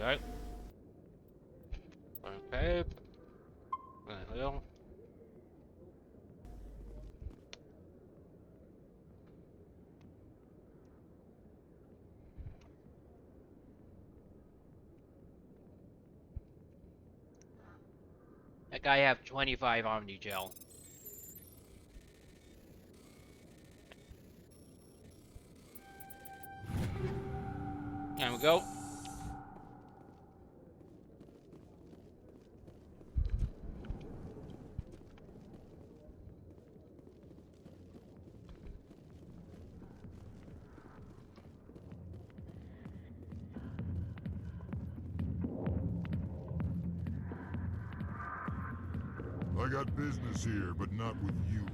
Okay. Okay. Well. That guy have 25 Omni gel. There we go. I got business here, but not with you.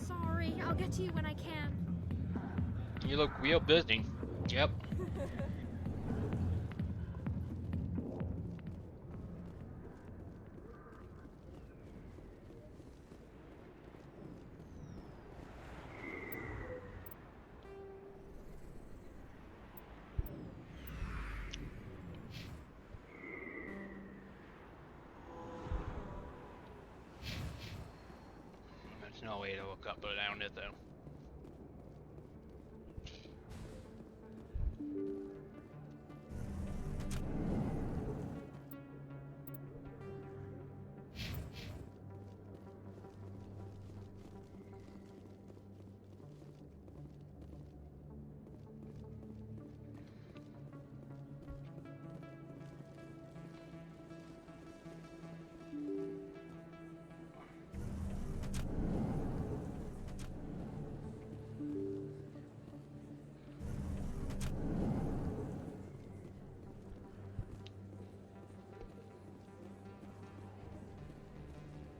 Sorry, I'll get to you when I can. You look real busy. Yep. There's no way to hook up around it though.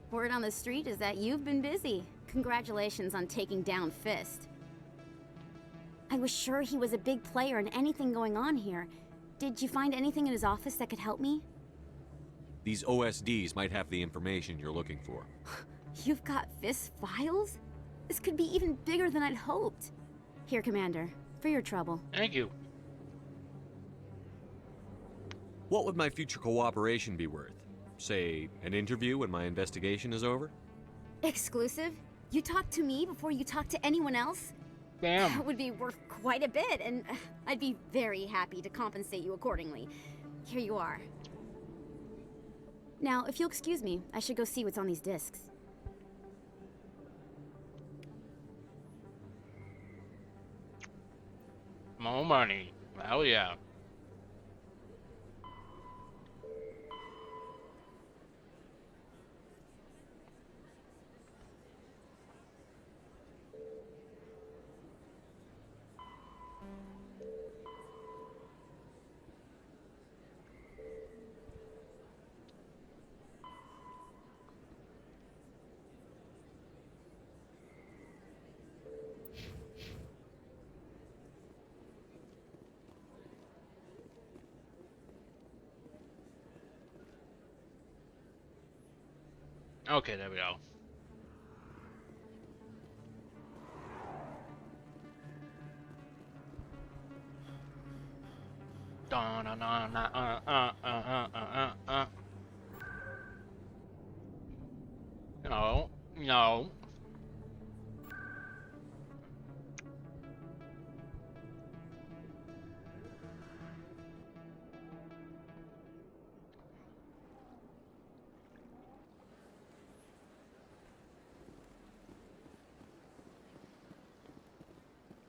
Word on the street is that you've been busy. Congratulations on taking down Fist. I was sure he was a big player in anything going on here. Did you find anything in his office that could help me? These OSDs might have the information you're looking for. You've got Fist files? This could be even bigger than I'd hoped. Here, Commander, for your trouble. Thank you. What would my future cooperation be worth? Say, an interview when my investigation is over? Exclusive? You talk to me before you talk to anyone else? Bam. That would be worth quite a bit, and I'd be very happy to compensate you accordingly. Here you are. Now, if you'll excuse me, I should go see what's on these discs. More money. Hell yeah. Okay, there we go. No, no.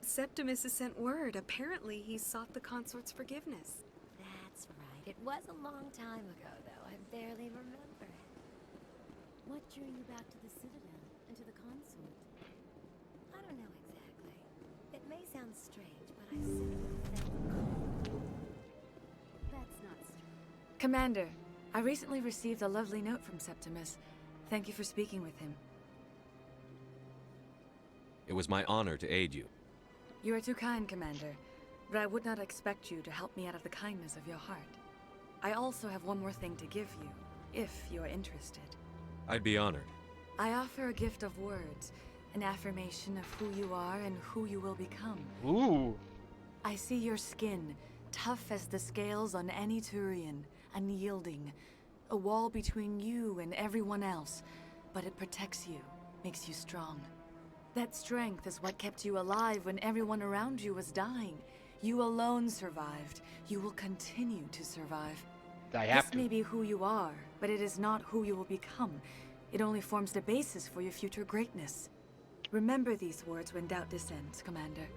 Septimus has sent word. Apparently, he sought the consort's forgiveness. That's right. It was a long time ago, though. I barely remember it. What drew you back to the Citadel and to the consort? I don't know exactly. It may sound strange, but I simply felt called. That's not strange. Commander, I recently received a lovely note from Septimus. Thank you for speaking with him. It was my honor to aid you. You are too kind, Commander, but I would not expect you to help me out of the kindness of your heart. I also have one more thing to give you, if you are interested. I'd be honored. I offer a gift of words, an affirmation of who you are and who you will become. Ooh. I see your skin, tough as the scales on any Turian, unyielding, a wall between you and everyone else, but it protects you, makes you strong. That strength is what kept you alive when everyone around you was dying. You alone survived. You will continue to survive. I have This to. may be who you are, but it is not who you will become. It only forms the basis for your future greatness. Remember these words when doubt descends, Commander.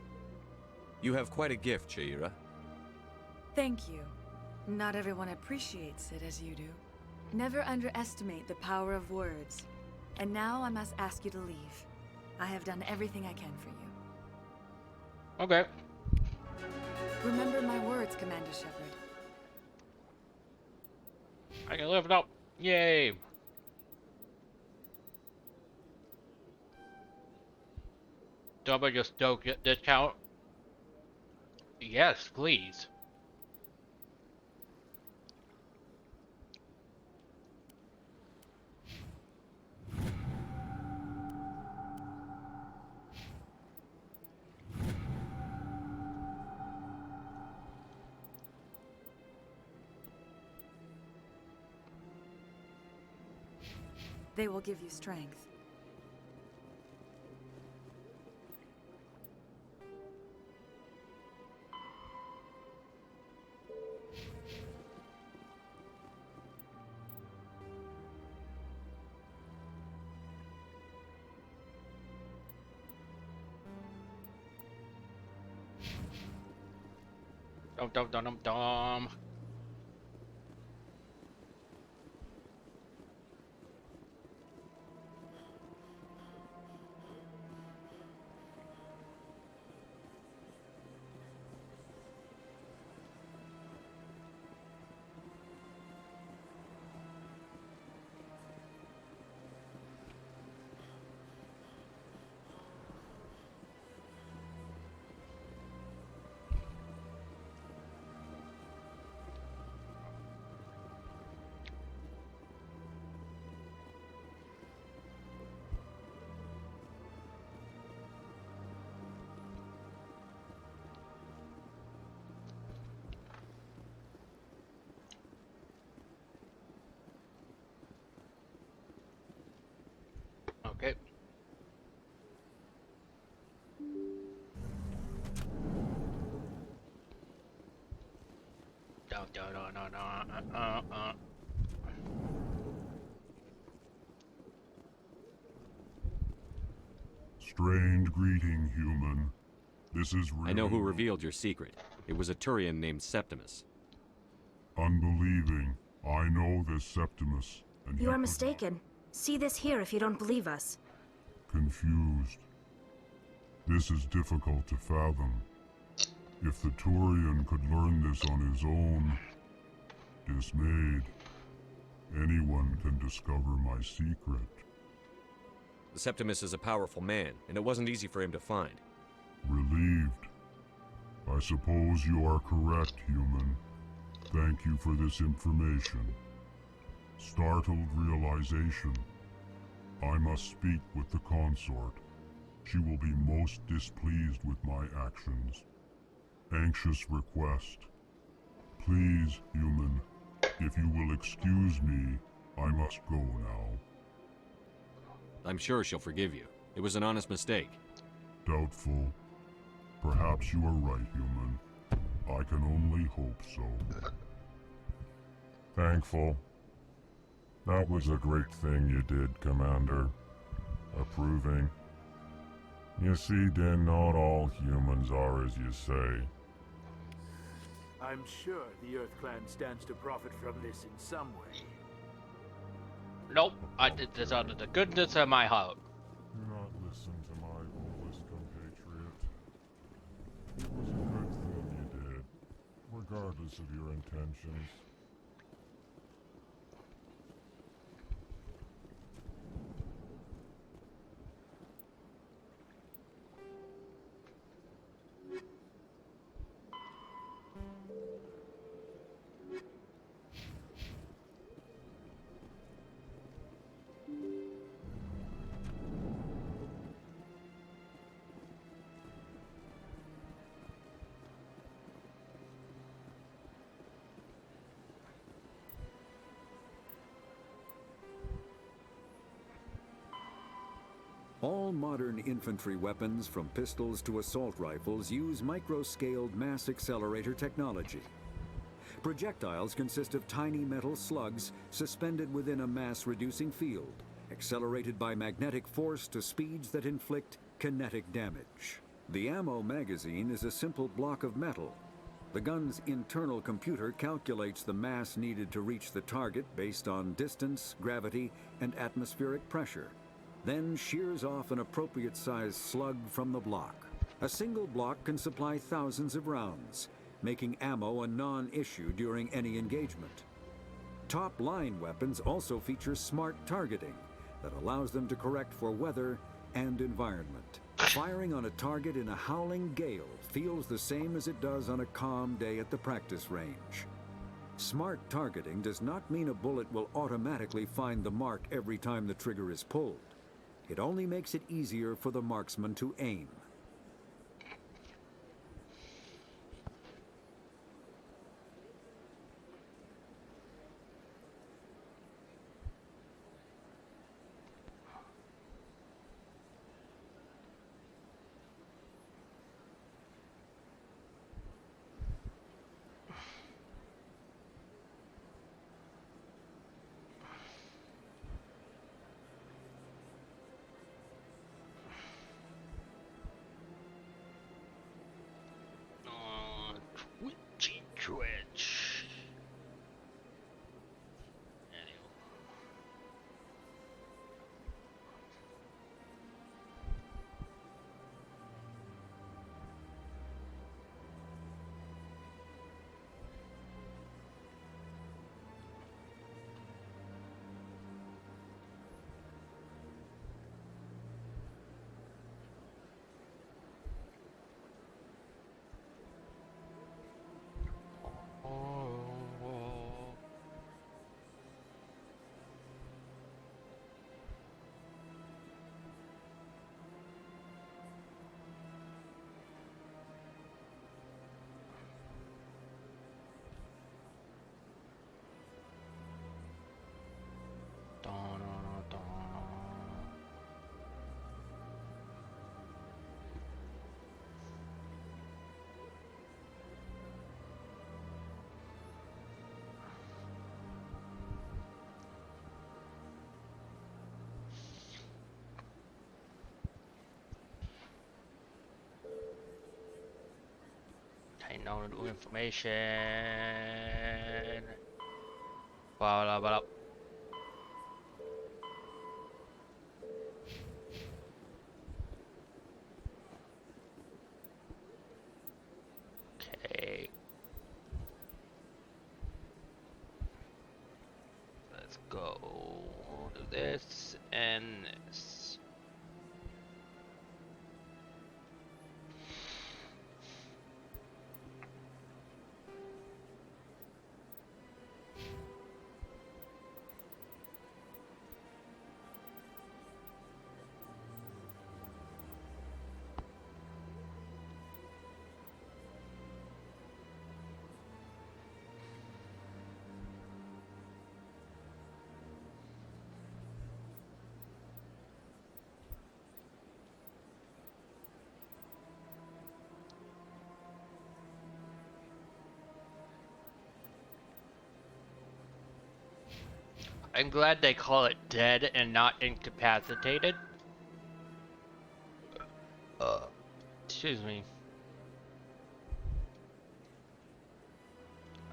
You have quite a gift, Shaira. Thank you. Not everyone appreciates it as you do. Never underestimate the power of words. And now I must ask you to leave. I have done everything I can for you. Okay. Remember my words, Commander Shepard. I can live it up. Yay. Double your stoke discount. Yes, please. They will give you strength. Dum dum dum dum dum. Okay. Dun, dun, dun, dun, dun. Strange greeting, human. This is really I know who revealed your secret. It was a Turian named Septimus. unbelieving. I know this Septimus, and he You are could mistaken. See this here if you don't believe us. confused. This is difficult to fathom. If the Turian could learn this on his own, dismayed, anyone can discover my secret. The Septimus is a powerful man, and it wasn't easy for him to find. Relieved. I suppose you are correct, human. Thank you for this information. Startled realization. I must speak with the consort. She will be most displeased with my actions. Anxious request. Please, human, if you will excuse me, I must go now. I'm sure she'll forgive you. It was an honest mistake. Doubtful. Perhaps you are right, human. I can only hope so. Thankful. That was a great thing you did, Commander. Approving. You see, Din, not all humans are as you say. I'm sure the Earth Clan stands to profit from this in some way. Nope, I did this out of the goodness of my heart. Do not listen to my oldest compatriot. It was a good thing you did, regardless of your intentions. All modern infantry weapons, from pistols to assault rifles, use micro-scaled mass accelerator technology. Projectiles consist of tiny metal slugs suspended within a mass-reducing field, accelerated by magnetic force to speeds that inflict kinetic damage. The ammo magazine is a simple block of metal. The gun's internal computer calculates the mass needed to reach the target based on distance, gravity, and atmospheric pressure, then shears off an appropriate-sized slug from the block. A single block can supply thousands of rounds, making ammo a non-issue during any engagement. Top-line weapons also feature smart targeting that allows them to correct for weather and environment. Firing on a target in a howling gale feels the same as it does on a calm day at the practice range. Smart targeting does not mean a bullet will automatically find the mark every time the trigger is pulled. It only makes it easier for the marksman to aim. Twitchy Twitch. Anyway. Ain't no new information. Blah blah blah. Okay. Let's go do this and this. I'm glad they call it dead and not incapacitated. Excuse me.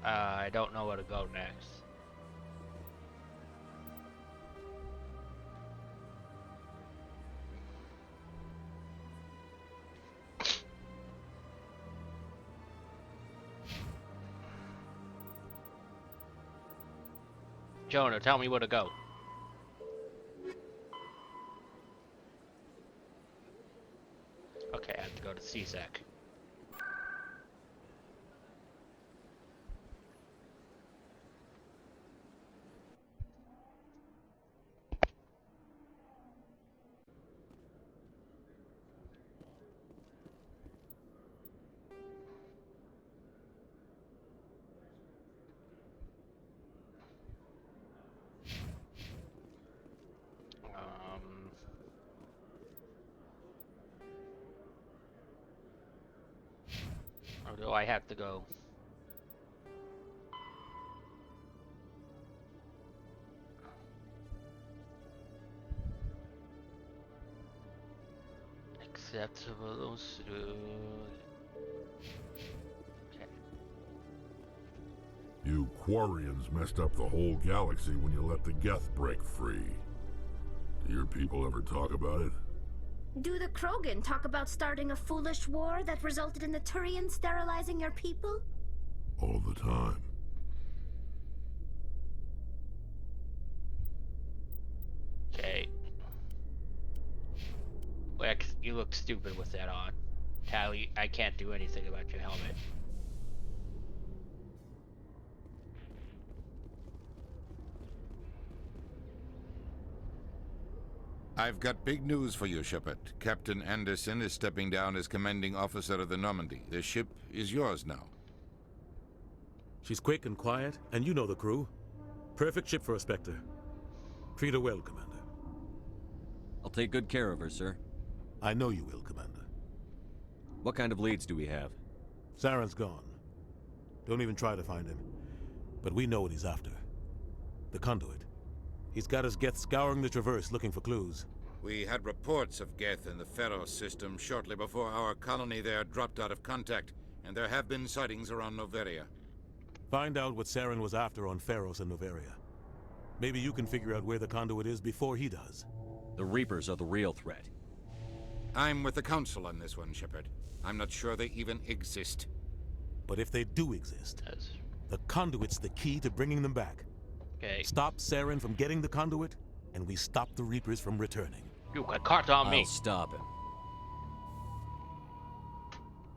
I don't know where to go next. Jonah, tell me where to go. Okay, I have to go to CSEC. do I have to go? Acceptable through. Okay. You Quarians messed up the whole galaxy when you let the Geth break free. Do your people ever talk about it? Do the Krogan talk about starting a foolish war that resulted in the Turians sterilizing your people? All the time. Okay. Lex, you look stupid with that on. Tally, I can't do anything about your helmet. I've got big news for you, Shepard. Captain Anderson is stepping down as commanding officer of the Normandy. The ship is yours now. She's quick and quiet, and you know the crew. Perfect ship for a Spectre. Treat her well, Commander. I'll take good care of her, sir. I know you will, Commander. What kind of leads do we have? Saren's gone. Don't even try to find him. But we know what he's after. The Conduit. He's got his Geth scouring the Traverse looking for clues. We had reports of Geth in the Pharos system shortly before our colony there dropped out of contact, and there have been sightings around Noveria. Find out what Saren was after on Pharos and Noveria. Maybe you can figure out where the Conduit is before he does. The Reapers are the real threat. I'm with the Council on this one, Shepard. I'm not sure they even exist. But if they do exist, the Conduit's the key to bringing them back. Okay. Stop Saren from getting the Conduit, and we stop the Reapers from returning. You got caught on me. I'll stop him.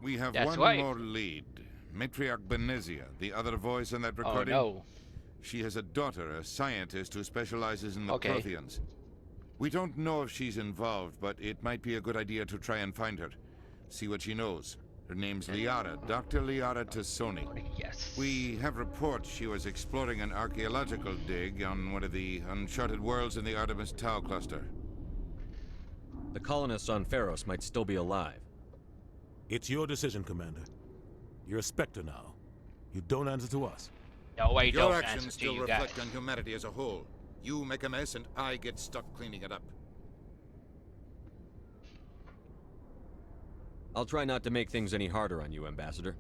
We have That's one right. more lead. Matriarch Benezia, the other voice in that recording. Oh no. She has a daughter, a scientist who specializes in the Okay. Protheans. We don't know if she's involved, but it might be a good idea to try and find her. See what she knows. Her name's Liara, Dr. Liara Tassoni. Yes. We have reports she was exploring an archaeological dig on one of the uncharted worlds in the Artemis Tau cluster. The colonists on Pharos might still be alive. It's your decision, Commander. You're a Spectre now. You don't answer to us. No, I Your don't answer actions to still you reflect guys. on humanity as a whole. You make a mess and I get stuck cleaning it up. I'll try not to make things any harder on you, Ambassador.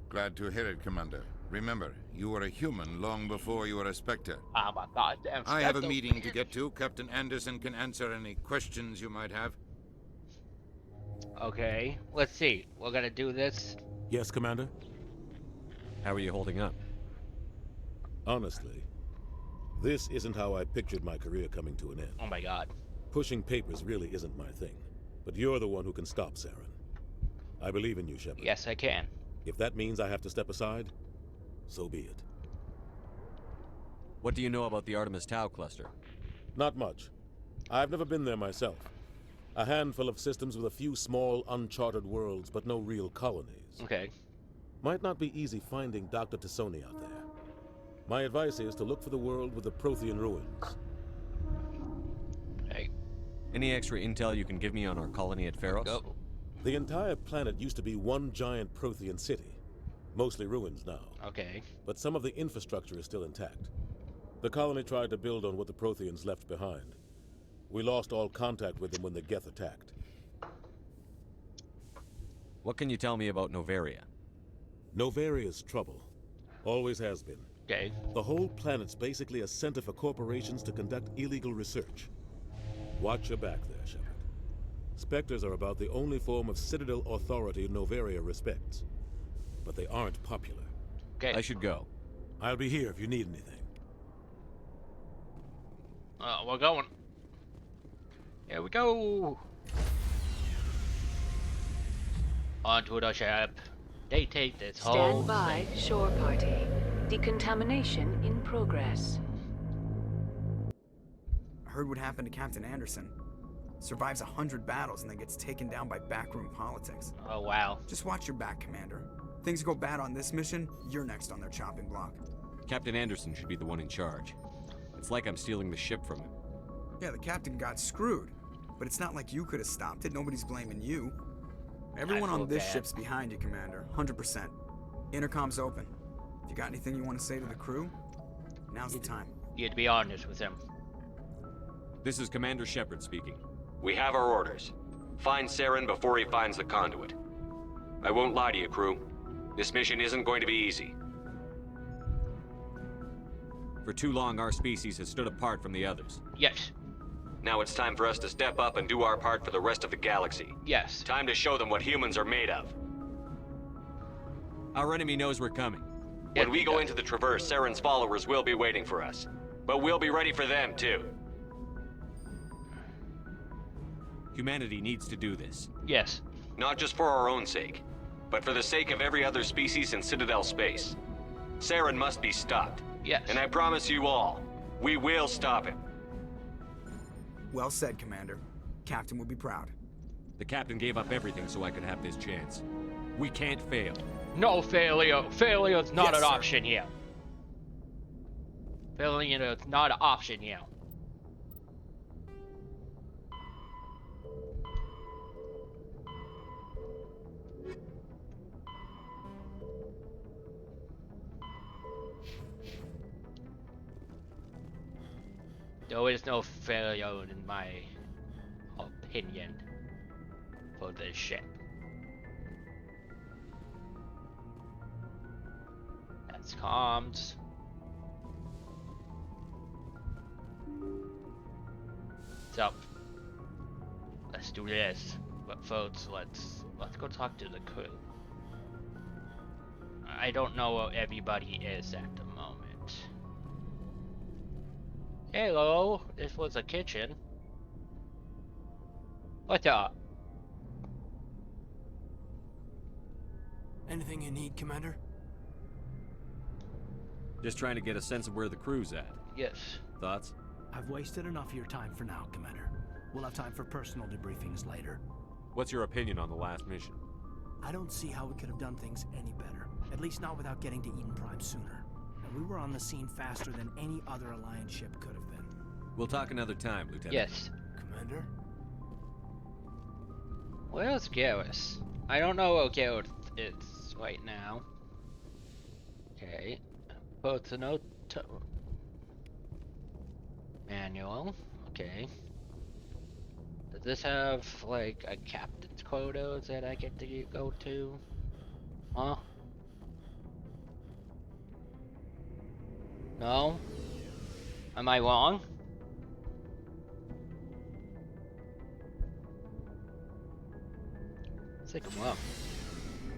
Glad to hear it, Commander. Remember, you were a human long before you were a Spectre. Oh my god, damn I have a Spectre. meeting to get to. Captain Anderson can answer any questions you might have. Okay, let's see. We're gonna do this. Yes, Commander? How are you holding up? Honestly, this isn't how I pictured my career coming to an end. Oh my god. Pushing papers really isn't my thing. But you're the one who can stop Saren. I believe in you, Shepard. Yes, I can. If that means I have to step aside, so be it. What do you know about the Artemis Tau cluster? Not much. I've never been there myself. A handful of systems with a few small, uncharted worlds, but no real colonies. Okay. Might not be easy finding Dr. Tassoni out there. My advice is to look for the world with the Prothean ruins. Hey. Any extra intel you can give me on our colony at Pharos? Go. The entire planet used to be one giant Prothean city. Mostly ruins now. Okay. But some of the infrastructure is still intact. The colony tried to build on what the Protheans left behind. We lost all contact with them when the Geth attacked. What can you tell me about Noveria? Noveria's trouble. Always has been. Okay. The whole planet's basically a center for corporations to conduct illegal research. Watch your back there, Shepard. Spectres are about the only form of Citadel authority Noveria respects. But they aren't popular. Okay. I should go. I'll be here if you need anything. We're going. Here we go. Onto the ship. They take this whole Stand by, shore party. Decontamination in progress. I heard what happened to Captain Anderson. Survives 100 battles and then gets taken down by backroom politics. Oh, wow. Just watch your back, Commander. Things go bad on this mission, you're next on their chopping block. Captain Anderson should be the one in charge. It's like I'm stealing the ship from him. Yeah, the captain got screwed. But it's not like you could have stopped it. Nobody's blaming you. Everyone on this ship's behind you, Commander. 100%. Intercom's open. If you got anything you want to say to the crew, now's the time. You had to be honest with him. This is Commander Shepard speaking. We have our orders. Find Saren before he finds the conduit. I won't lie to you, crew. This mission isn't going to be easy. For too long, our species has stood apart from the others. Yes. Now it's time for us to step up and do our part for the rest of the galaxy. Yes. Time to show them what humans are made of. Our enemy knows we're coming. When we go into the Traverse, Saren's followers will be waiting for us. But we'll be ready for them, too. Humanity needs to do this. Yes. Not just for our own sake, but for the sake of every other species in Citadel space. Saren must be stopped. Yes. And I promise you all, we will stop him. Well said, Commander. Captain would be proud. The captain gave up everything so I could have this chance. We can't fail. No failure. Failure is not Yes, an sir. option here. Failure is not an option here. There is no failure in my opinion for this ship. That's comms. So let's do this. But folks, let's go talk to the crew. I don't know where everybody is at the moment. Hello, this was a kitchen. What's up? Anything you need, Commander? Just trying to get a sense of where the crew's at. Yes. Thoughts? I've wasted enough of your time for now, Commander. We'll have time for personal debriefings later. What's your opinion on the last mission? I don't see how we could have done things any better. At least not without getting to Eden Prime sooner. And we were on the scene faster than any other Alliance ship could have been. We'll talk another time, Lieutenant. Yes. Commander? Where's Garrus? I don't know where Garrus is right now. Okay. Personal manual. Okay. Does this have like a captain's quotas that I get to go to? Huh? No? Am I wrong? I think I'm wrong.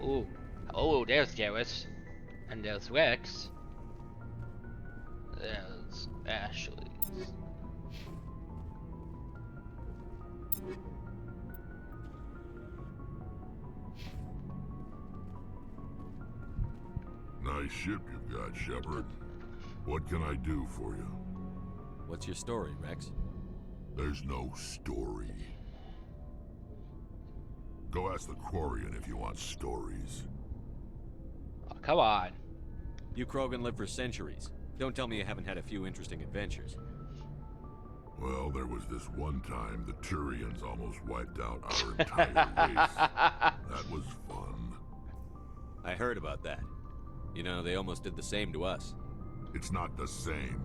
Ooh. Oh, there's Garrus. And there's Rex. There's Ashley. Nice ship you've got, Shepard. What can I do for you? What's your story, Rex? There's no story. Go ask the Quarian if you want stories. Oh, come on. You Krogan lived for centuries. Don't tell me you haven't had a few interesting adventures. Well, there was this one time the Turians almost wiped out our entire race. That was fun. I heard about that. You know, they almost did the same to us. It's not the same.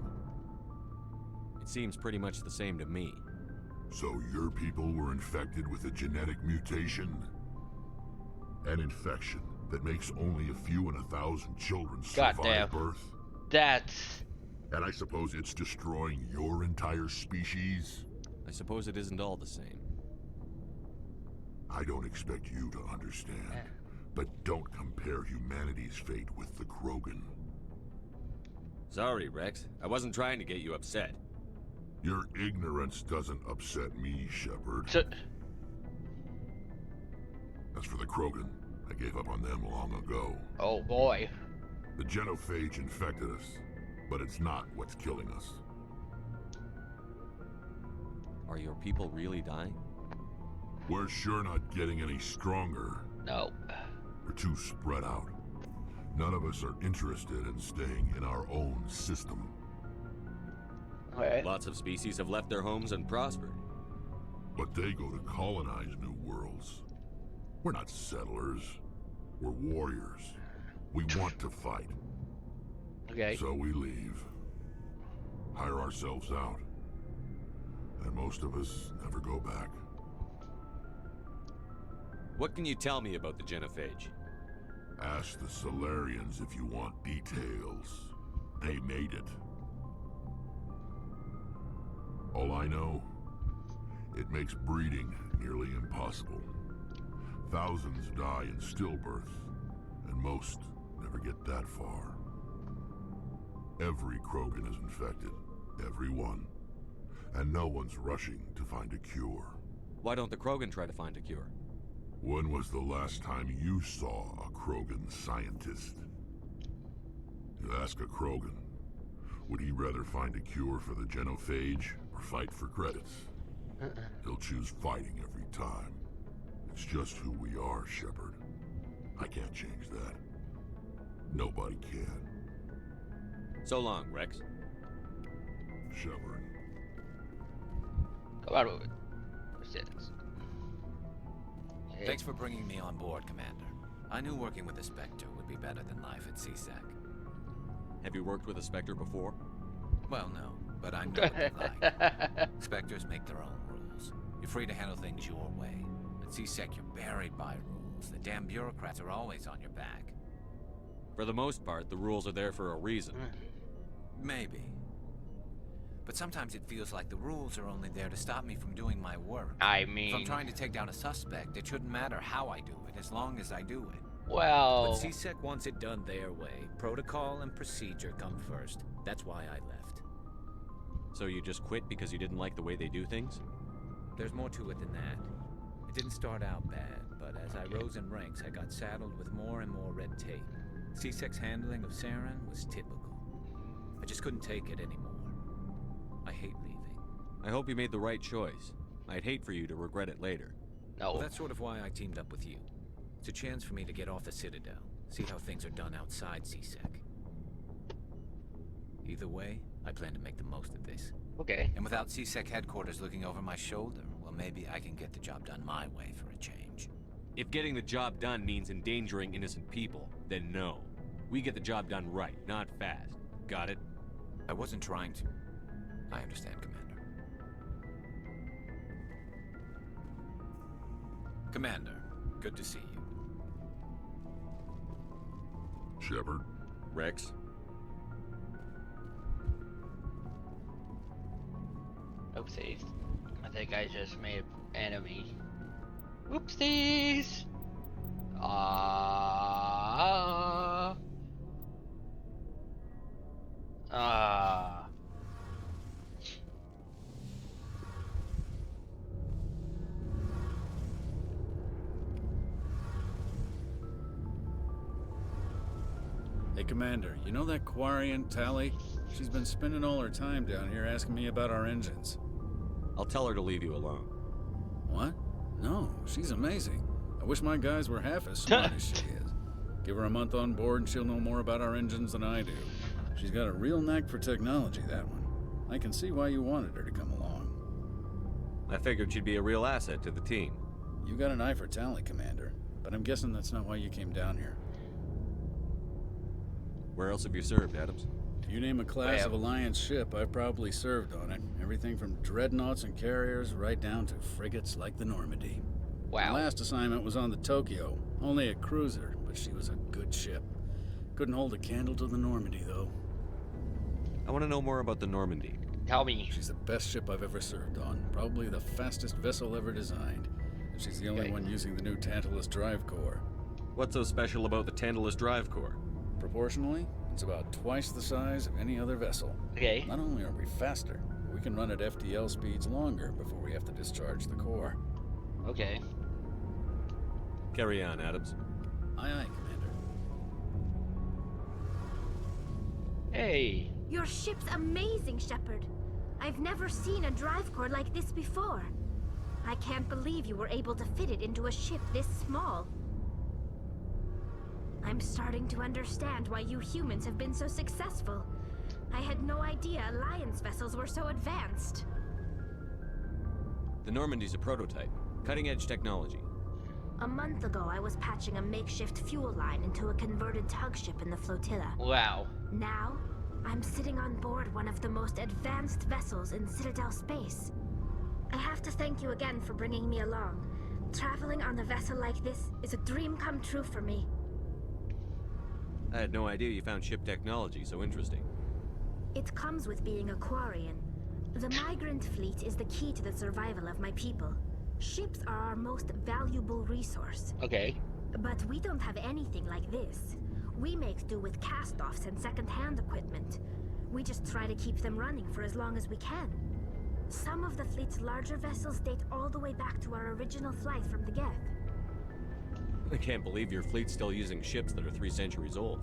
It seems pretty much the same to me. So your people were infected with a genetic mutation? An infection that makes only a few in 1,000 children survive Goddamn. birth? That's... And I suppose it's destroying your entire species? I suppose it isn't all the same. I don't expect you to understand, but don't compare humanity's fate with the Krogan. Sorry, Rex. I wasn't trying to get you upset. Your ignorance doesn't upset me, Shepard. As for the Krogan, I gave up on them long ago. Oh boy. The genophage infected us, but it's not what's killing us. Are your people really dying? We're sure not getting any stronger. No. We're too spread out. None of us are interested in staying in our own system. Lots of species have left their homes and prospered. But they go to colonize new worlds. We're not settlers. We're warriors. We want to fight. Okay. So we leave. Hire ourselves out. And most of us never go back. What can you tell me about the genophage? Ask the Solarians if you want details. They made it. All I know, it makes breeding nearly impossible. Thousands die in stillbirth, and most never get that far. Every Krogan is infected. Every one. And no one's rushing to find a cure. Why don't the Krogan try to find a cure? When was the last time you saw a Krogan scientist? You ask a Krogan, would he rather find a cure for the genophage or fight for credits? He'll choose fighting every time. It's just who we are, Shepard. I can't change that. Nobody can. So long, Rex. Shepard. Come on, move it. What's this? Okay. Thanks for bringing me on board, Commander. I knew working with a Spectre would be better than life at CSEC. Have you worked with a Spectre before? Well, no, but I know what they're like. Spectres make their own rules. You're free to handle things your way. At CSEC, you're buried by rules. The damn bureaucrats are always on your back. For the most part, the rules are there for a reason. Maybe. But sometimes it feels like the rules are only there to stop me from doing my work. I mean... If I'm trying to take down a suspect, it shouldn't matter how I do it, as long as I do it. Well... But CSEC wants it done their way. Protocol and procedure come first. That's why I left. So you just quit because you didn't like the way they do things? There's more to it than that. It didn't start out bad, but as I rose in ranks, I got saddled with more and more red tape. CSEC's handling of Saren was typical. I just couldn't take it anymore. I hate leaving. I hope you made the right choice. I'd hate for you to regret it later. No. Well, that's sort of why I teamed up with you. It's a chance for me to get off the Citadel, see how things are done outside CSEC. Either way, I plan to make the most of this. Okay. And without CSEC headquarters looking over my shoulder, well, maybe I can get the job done my way for a change. If getting the job done means endangering innocent people, then no. We get the job done right, not fast. Got it? I wasn't trying to. I understand, Commander. Commander, good to see you. Shepard. Rex. Oopsies. I think I just made enemy. Oopsies! Hey, Commander, you know that Quarian, Tali? She's been spending all her time down here asking me about our engines. I'll tell her to leave you alone. What? No, she's amazing. I wish my guys were half as smart as she is. Give her a month on board and she'll know more about our engines than I do. She's got a real knack for technology, that one. I can see why you wanted her to come along. I figured she'd be a real asset to the team. You got an eye for talent, Commander, but I'm guessing that's not why you came down here. Where else have you served, Adams? You name a class of Alliance ship, I've probably served on it. Everything from dreadnoughts and carriers right down to frigates like the Normandy. Wow. My last assignment was on the Tokyo. Only a cruiser, but she was a good ship. Couldn't hold a candle to the Normandy, though. I want to know more about the Normandy. Tell me. She's the best ship I've ever served on. Probably the fastest vessel ever designed. And she's the only one using the new Tantalus drive core. What's so special about the Tantalus drive core? Proportionally, it's about twice the size of any other vessel. Okay. Not only are we faster, but we can run at FTL speeds longer before we have to discharge the core. Okay. Carry on, Adams. Aye, aye, Commander. Hey. Your ship's amazing, Shepard. I've never seen a drive core like this before. I can't believe you were able to fit it into a ship this small. I'm starting to understand why you humans have been so successful. I had no idea Alliance vessels were so advanced. The Normandy's a prototype. Cutting-edge technology. A month ago, I was patching a makeshift fuel line into a converted tug ship in the flotilla. Wow. Now, I'm sitting on board one of the most advanced vessels in Citadel space. I have to thank you again for bringing me along. Traveling on a vessel like this is a dream come true for me. I had no idea you found ship technology so interesting. It comes with being a Quarian. The migrant fleet is the key to the survival of my people. Ships are our most valuable resource. Okay. But we don't have anything like this. We make do with cast-offs and second-hand equipment. We just try to keep them running for as long as we can. Some of the fleet's larger vessels date all the way back to our original flight from the Geth. I can't believe your fleet's still using ships that are 3 centuries old.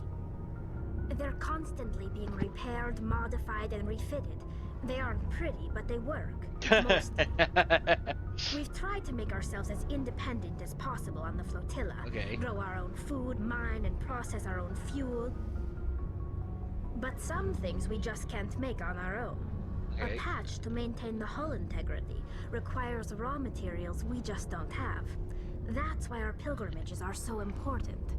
They're constantly being repaired, modified, and refitted. They aren't pretty, but they work. Mostly. We've tried to make ourselves as independent as possible on the flotilla. Okay. Grow our own food, mine, and process our own fuel. But some things we just can't make on our own. Okay. A patch to maintain the hull integrity requires raw materials we just don't have. That's why our pilgrimages are so important.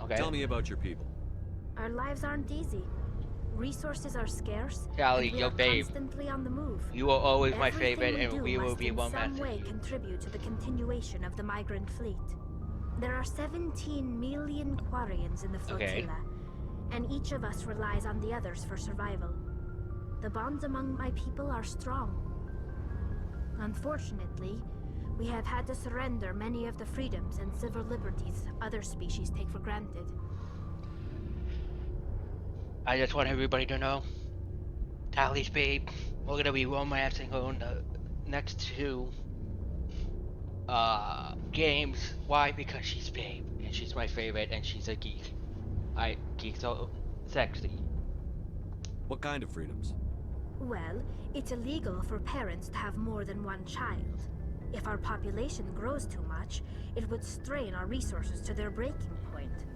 Okay. Tell me about your people. Our lives aren't easy. Resources are scarce. Callie, and we yo, are babe. constantly on the move. You are always my Everything favorite, we and do we will must be in one some man. way contribute to the continuation of the migrant fleet. There are 17 million Quarians in the flotilla, and each of us relies on the others for survival. The bonds among my people are strong. Unfortunately, we have had to surrender many of the freedoms and civil liberties other species take for granted. I just want everybody to know, Tally's babe, we're gonna be romancing her in the next 2 games. Why? Because she's babe, and she's my favorite, and she's a geek. Geeks are sexy. What kind of freedoms? Well, it's illegal for parents to have more than one child. If our population grows too much, it would strain our resources to their breaking point.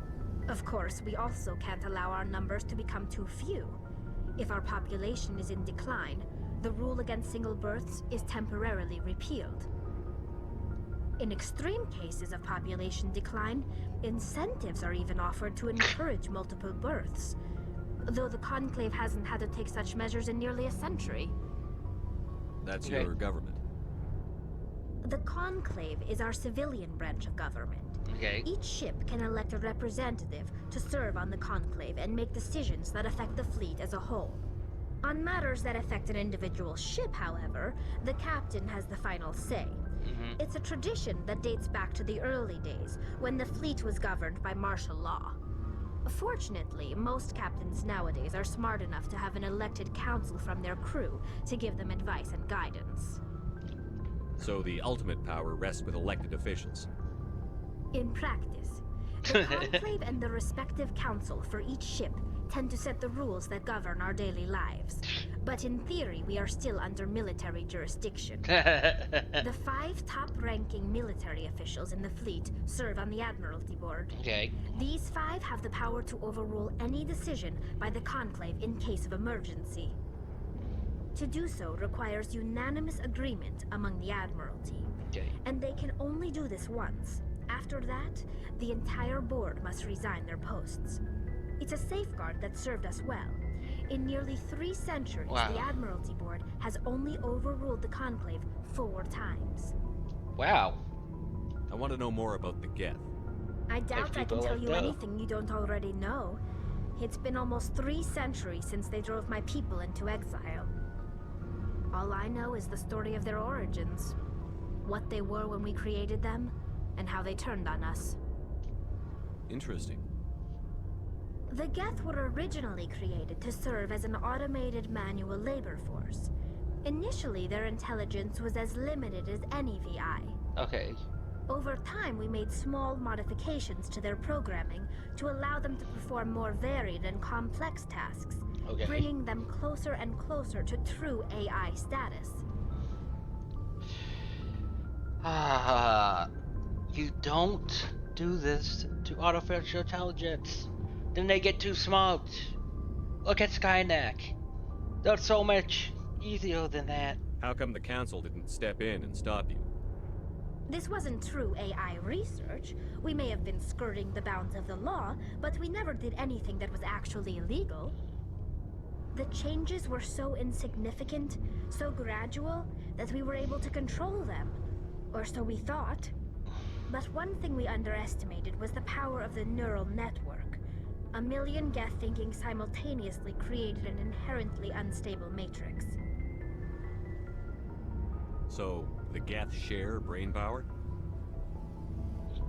Of course, we also can't allow our numbers to become too few. If our population is in decline, the rule against single births is temporarily repealed. In extreme cases of population decline, incentives are even offered to encourage multiple births, though the Conclave hasn't had to take such measures in nearly a century. That's your government. The Conclave is our civilian branch of government. Okay. Each ship can elect a representative to serve on the Conclave and make decisions that affect the fleet as a whole. On matters that affect an individual ship, however, the captain has the final say. It's a tradition that dates back to the early days, when the fleet was governed by martial law. Fortunately, most captains nowadays are smart enough to have an elected council from their crew to give them advice and guidance. So the ultimate power rests with elected officials. In practice, the Conclave and the respective council for each ship tend to set the rules that govern our daily lives. But in theory, we are still under military jurisdiction. The 5 top-ranking military officials in the fleet serve on the Admiralty Board. Okay. These 5 have the power to overrule any decision by the Conclave in case of emergency. To do so requires unanimous agreement among the Admiralty. Okay. And they can only do this once. After that, the entire board must resign their posts. It's a safeguard that served us well. In nearly 3 centuries, the Admiralty Board has only overruled the Conclave 4 times. Wow. I want to know more about the Geth. I doubt I can people tell like you that. anything you don't already know. It's been almost 3 centuries since they drove my people into exile. All I know is the story of their origins. What they were when we created them, and how they turned on us. Interesting. The Geth were originally created to serve as an automated manual labor force. Initially, their intelligence was as limited as any VI. Okay. Over time, we made small modifications to their programming to allow them to perform more varied and complex tasks, bringing them closer and closer to true AI status. You don't do this to artificial intelligence. Then they get too smart. Look at Skynet. They're so much easier than that. How come the council didn't step in and stop you? This wasn't true AI research. We may have been skirting the bounds of the law, but we never did anything that was actually illegal. The changes were so insignificant, so gradual, that we were able to control them. Or so we thought. But one thing we underestimated was the power of the neural network. A million Geth thinking simultaneously created an inherently unstable matrix. So, the Geth share brain power?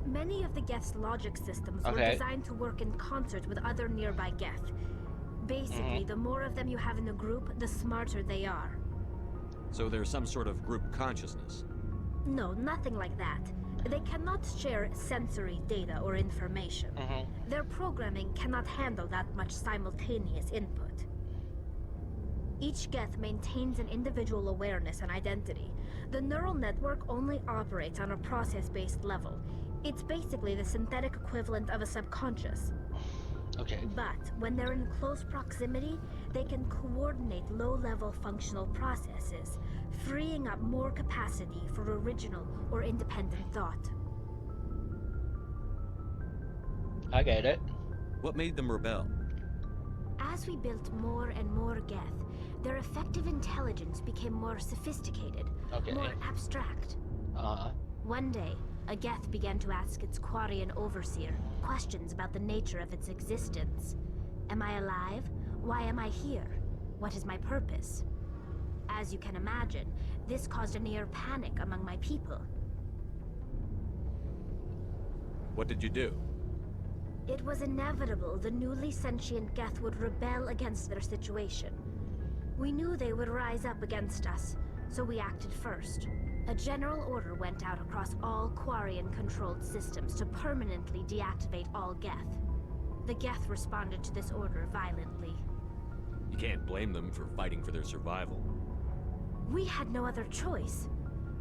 Many of the Geth's logic systems were designed to work in concert with other nearby Geth. Basically, the more of them you have in a group, the smarter they are. So there's some sort of group consciousness? No, nothing like that. They cannot share sensory data or information. Their programming cannot handle that much simultaneous input. Each Geth maintains an individual awareness and identity. The neural network only operates on a process-based level. It's basically the synthetic equivalent of a subconscious. But when they're in close proximity, they can coordinate low-level functional processes, freeing up more capacity for original or independent thought. I get it. What made them rebel? As we built more and more Geth, their effective intelligence became more sophisticated, more abstract. One day, a Geth began to ask its Quarian overseer questions about the nature of its existence. Am I alive? Why am I here? What is my purpose? As you can imagine, this caused a near panic among my people. What did you do? It was inevitable the newly sentient Geth would rebel against their situation. We knew they would rise up against us, so we acted first. A general order went out across all Quarian-controlled systems to permanently deactivate all Geth. The Geth responded to this order violently. You can't blame them for fighting for their survival. We had no other choice.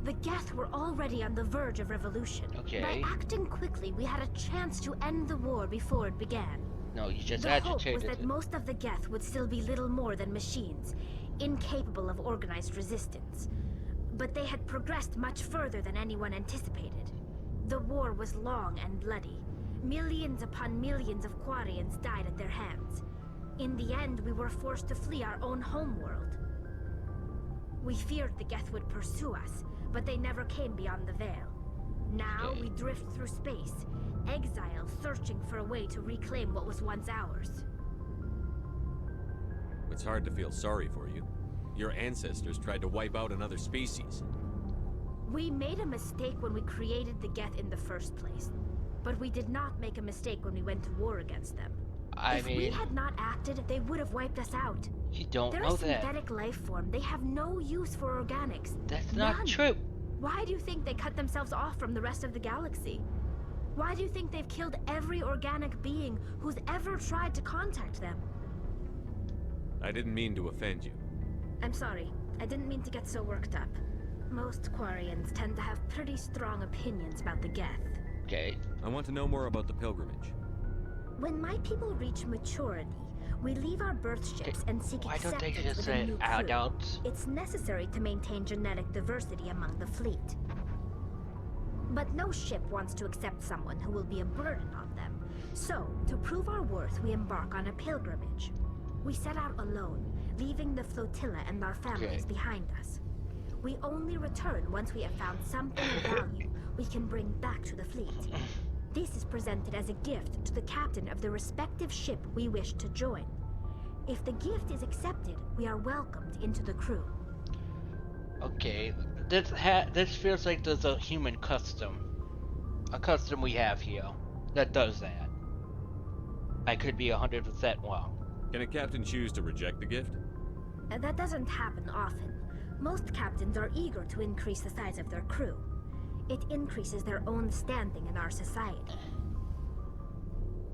The Geth were already on the verge of revolution. By acting quickly, we had a chance to end the war before it began. No, you just the agitated hope was that most of the Geth would still be little more than machines, incapable of organized resistance. But they had progressed much further than anyone anticipated. The war was long and bloody. Millions upon millions of Quarians died at their hands. In the end, we were forced to flee our own homeworld. We feared the Geth would pursue us, but they never came beyond the Veil. Now we drift through space, exile searching for a way to reclaim what was once ours. It's hard to feel sorry for you. Your ancestors tried to wipe out another species. We made a mistake when we created the Geth in the first place. But we did not make a mistake when we went to war against them. If we had not acted, they would have wiped us out. You don't They're know a synthetic life form. They have no use for organics. That's not true. Why do you think they cut themselves off from the rest of the galaxy? Why do you think they've killed every organic being who's ever tried to contact them? I didn't mean to offend you. I'm sorry. I didn't mean to get so worked up. Most Quarians tend to have pretty strong opinions about the Geth. I want to know more about the pilgrimage. When my people reach maturity, we leave our birth ships and seek Why don't they acceptance just with a say new crew. adults? It's necessary to maintain genetic diversity among the fleet. But no ship wants to accept someone who will be a burden on them. So, to prove our worth, we embark on a pilgrimage. We set out alone, leaving the flotilla and our families behind us. We only return once we have found something of value we can bring back to the fleet. This is presented as a gift to the captain of the respective ship we wish to join. If the gift is accepted, we are welcomed into the crew. Okay, this feels like there's a human custom. A custom we have here that does that. I could be 100% wrong. Can a captain choose to reject the gift? That doesn't happen often. Most captains are eager to increase the size of their crew. It increases their own standing in our society.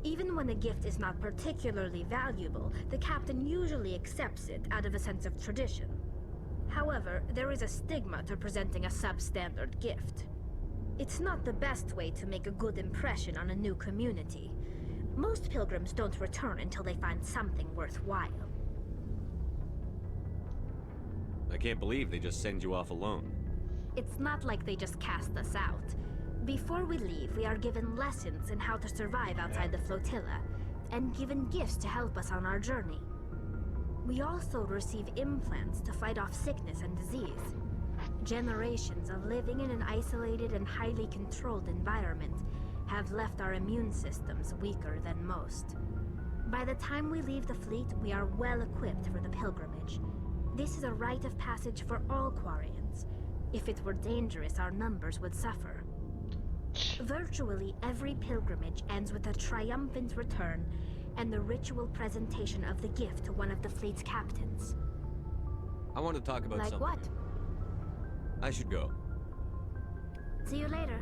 Even when a gift is not particularly valuable, the captain usually accepts it out of a sense of tradition. However, there is a stigma to presenting a substandard gift. It's not the best way to make a good impression on a new community. Most pilgrims don't return until they find something worthwhile. I can't believe they just send you off alone. It's not like they just cast us out. Before we leave, we are given lessons in how to survive outside the flotilla, and given gifts to help us on our journey. We also receive implants to fight off sickness and disease. Generations of living in an isolated and highly controlled environment have left our immune systems weaker than most. By the time we leave the fleet, we are well equipped for the pilgrimage. This is a rite of passage for all Quarians. If it were dangerous, our numbers would suffer. Virtually every pilgrimage ends with a triumphant return and the ritual presentation of the gift to one of the fleet's captains. I want to talk about Like something. what? I should go. See you later.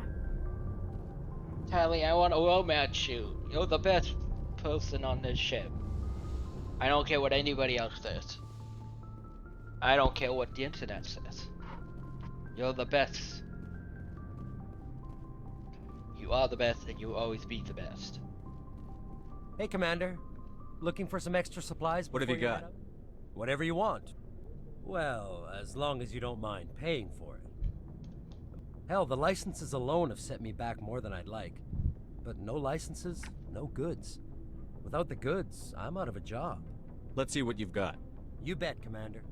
Tally, I want a romance shoot. You're the best person on this ship. I don't care what anybody else says. I don't care what the internet says. You're the best. You are the best, and you will always be the best. Hey, Commander. Looking for some extra supplies? What have you before got? head out? Whatever you want. Well, as long as you don't mind paying for it. Hell, the licenses alone have set me back more than I'd like. But no licenses, no goods. Without the goods, I'm out of a job. Let's see what you've got. You bet, Commander.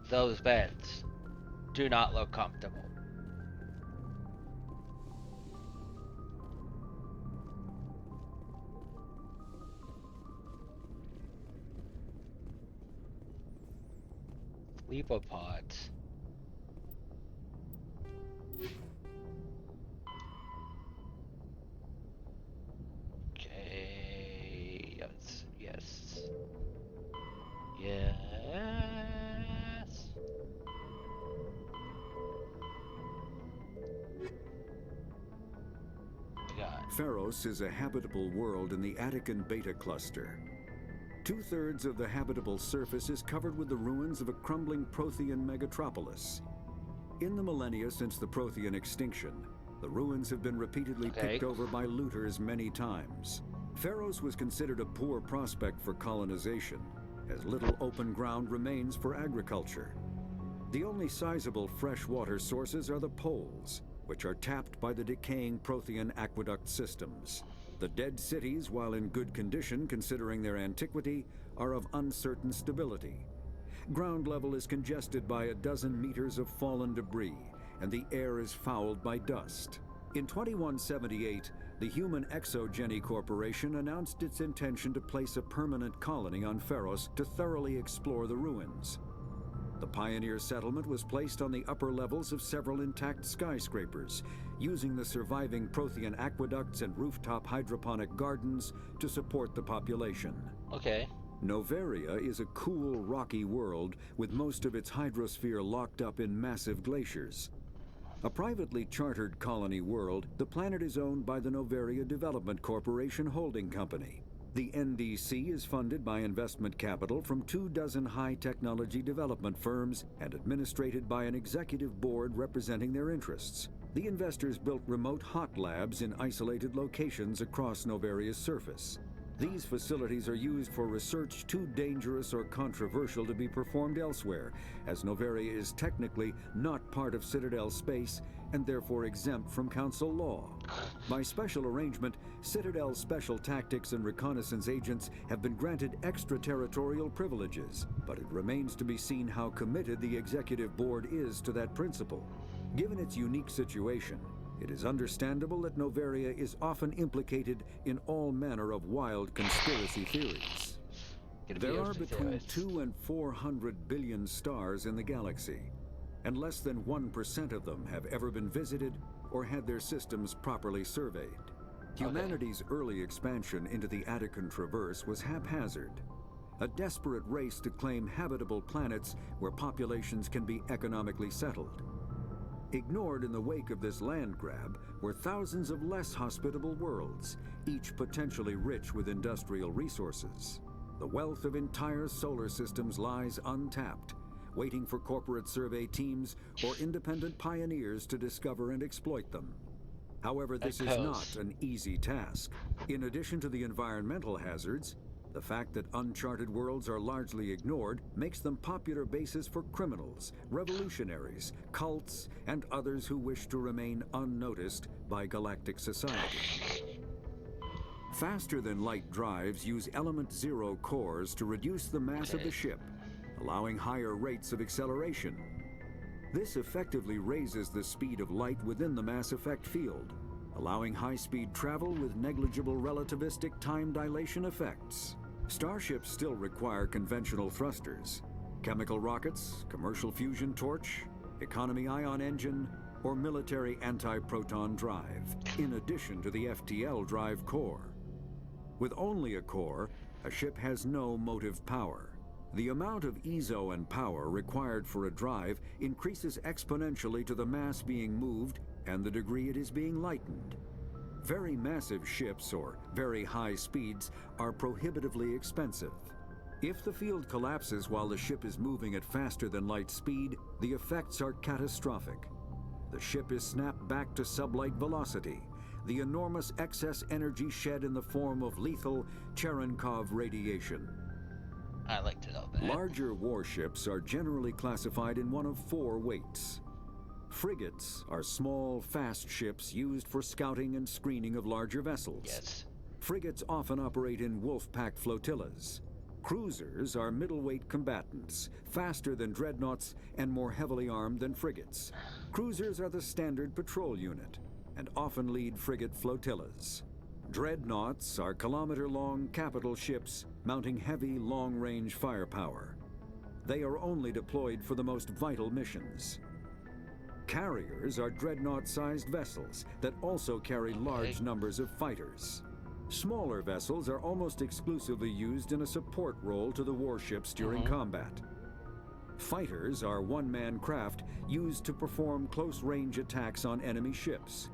Those beds do not look comfortable. Sleeper pods. Okay, yes, yes. Yes. Pharos is a habitable world in the Attican Beta cluster. 2/3 of the habitable surface is covered with the ruins of a crumbling Prothean megatropolis. In the millennia since the Prothean extinction, the ruins have been repeatedly picked over by looters many times. Pharos was considered a poor prospect for colonization, as little open ground remains for agriculture. The only sizable freshwater sources are the poles, which are tapped by the decaying Prothean aqueduct systems. The dead cities, while in good condition considering their antiquity, are of uncertain stability. Ground level is congested by a dozen meters of fallen debris, and the air is fouled by dust. In 2178, the Human Exogeny Corporation announced its intention to place a permanent colony on Pharos to thoroughly explore the ruins. The pioneer settlement was placed on the upper levels of several intact skyscrapers, using the surviving Prothean aqueducts and rooftop hydroponic gardens to support the population. Okay. Noveria is a cool, rocky world with most of its hydrosphere locked up in massive glaciers. A privately chartered colony world, the planet is owned by the Noveria Development Corporation Holding Company. The NDC is funded by investment capital from 24 high-technology development firms and administrated by an executive board representing their interests. The investors built remote hot labs in isolated locations across Noveria's surface. These facilities are used for research too dangerous or controversial to be performed elsewhere, as Noveria is technically not part of Citadel space and therefore exempt from Council law. By special arrangement, Citadel Special Tactics and Reconnaissance agents have been granted extraterritorial privileges, but it remains to be seen how committed the Executive Board is to that principle. Given its unique situation, it is understandable that Noveria is often implicated in all manner of wild conspiracy theories. There are between 200 and 400 billion stars in the galaxy, and less than 1% of them have ever been visited or had their systems properly surveyed. Humanity's early expansion into the Attican Traverse was haphazard, a desperate race to claim habitable planets where populations can be economically settled. Ignored in the wake of this land grab were thousands of less hospitable worlds, each potentially rich with industrial resources. The wealth of entire solar systems lies untapped, waiting for corporate survey teams or independent pioneers to discover and exploit them. However, this is not an easy task. In addition to the environmental hazards, the fact that uncharted worlds are largely ignored makes them popular bases for criminals, revolutionaries, cults, and others who wish to remain unnoticed by galactic society. Faster-than-light drives use Element Zero cores to reduce the mass of the ship, allowing higher rates of acceleration. This effectively raises the speed of light within the mass effect field, allowing high-speed travel with negligible relativistic time dilation effects. Starships still require conventional thrusters, chemical rockets, commercial fusion torch, economy ion engine, or military anti-proton drive, in addition to the FTL drive core. With only a core, a ship has no motive power. The amount of EZO and power required for a drive increases exponentially to the mass being moved and the degree it is being lightened. Very massive ships or very high speeds are prohibitively expensive. If the field collapses while the ship is moving at faster than light speed, the effects are catastrophic. The ship is snapped back to sublight velocity, the enormous excess energy shed in the form of lethal Cherenkov radiation. I like to know that. Larger warships are generally classified in one of 4 weights. Frigates are small, fast ships used for scouting and screening of larger vessels. Yes. Frigates often operate in wolf-pack flotillas. Cruisers are middleweight combatants, faster than dreadnoughts and more heavily armed than frigates. Cruisers are the standard patrol unit and often lead frigate flotillas. Dreadnoughts are kilometer-long capital ships mounting heavy, long-range firepower. They are only deployed for the most vital missions. Carriers are dreadnought-sized vessels that also carry large numbers of fighters. Smaller vessels are almost exclusively used in a support role to the warships during combat. Fighters are one-man craft used to perform close-range attacks on enemy ships.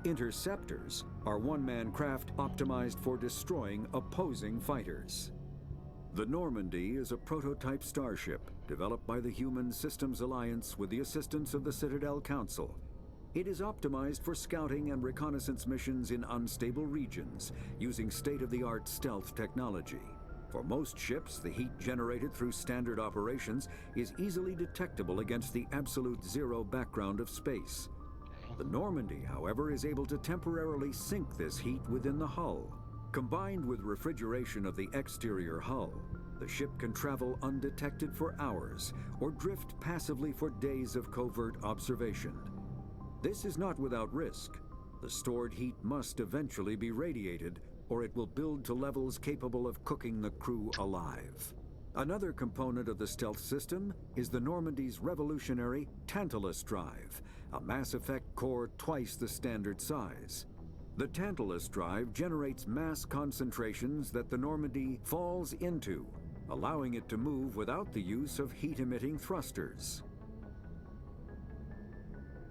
Interceptors are one-man craft optimized for destroying opposing fighters. The Normandy is a prototype starship developed by the Human Systems Alliance with the assistance of the Citadel Council. It is optimized for scouting and reconnaissance missions in unstable regions using state-of-the-art stealth technology. For most ships, the heat generated through standard operations is easily detectable against the absolute zero background of space. The Normandy, however, is able to temporarily sink this heat within the hull. Combined with refrigeration of the exterior hull, the ship can travel undetected for hours or drift passively for days of covert observation. This is not without risk. The stored heat must eventually be radiated, or it will build to levels capable of cooking the crew alive. Another component of the stealth system is the Normandy's revolutionary Tantalus drive, a Mass Effect core twice the standard size. The Tantalus drive generates mass concentrations that the Normandy falls into, allowing it to move without the use of heat-emitting thrusters.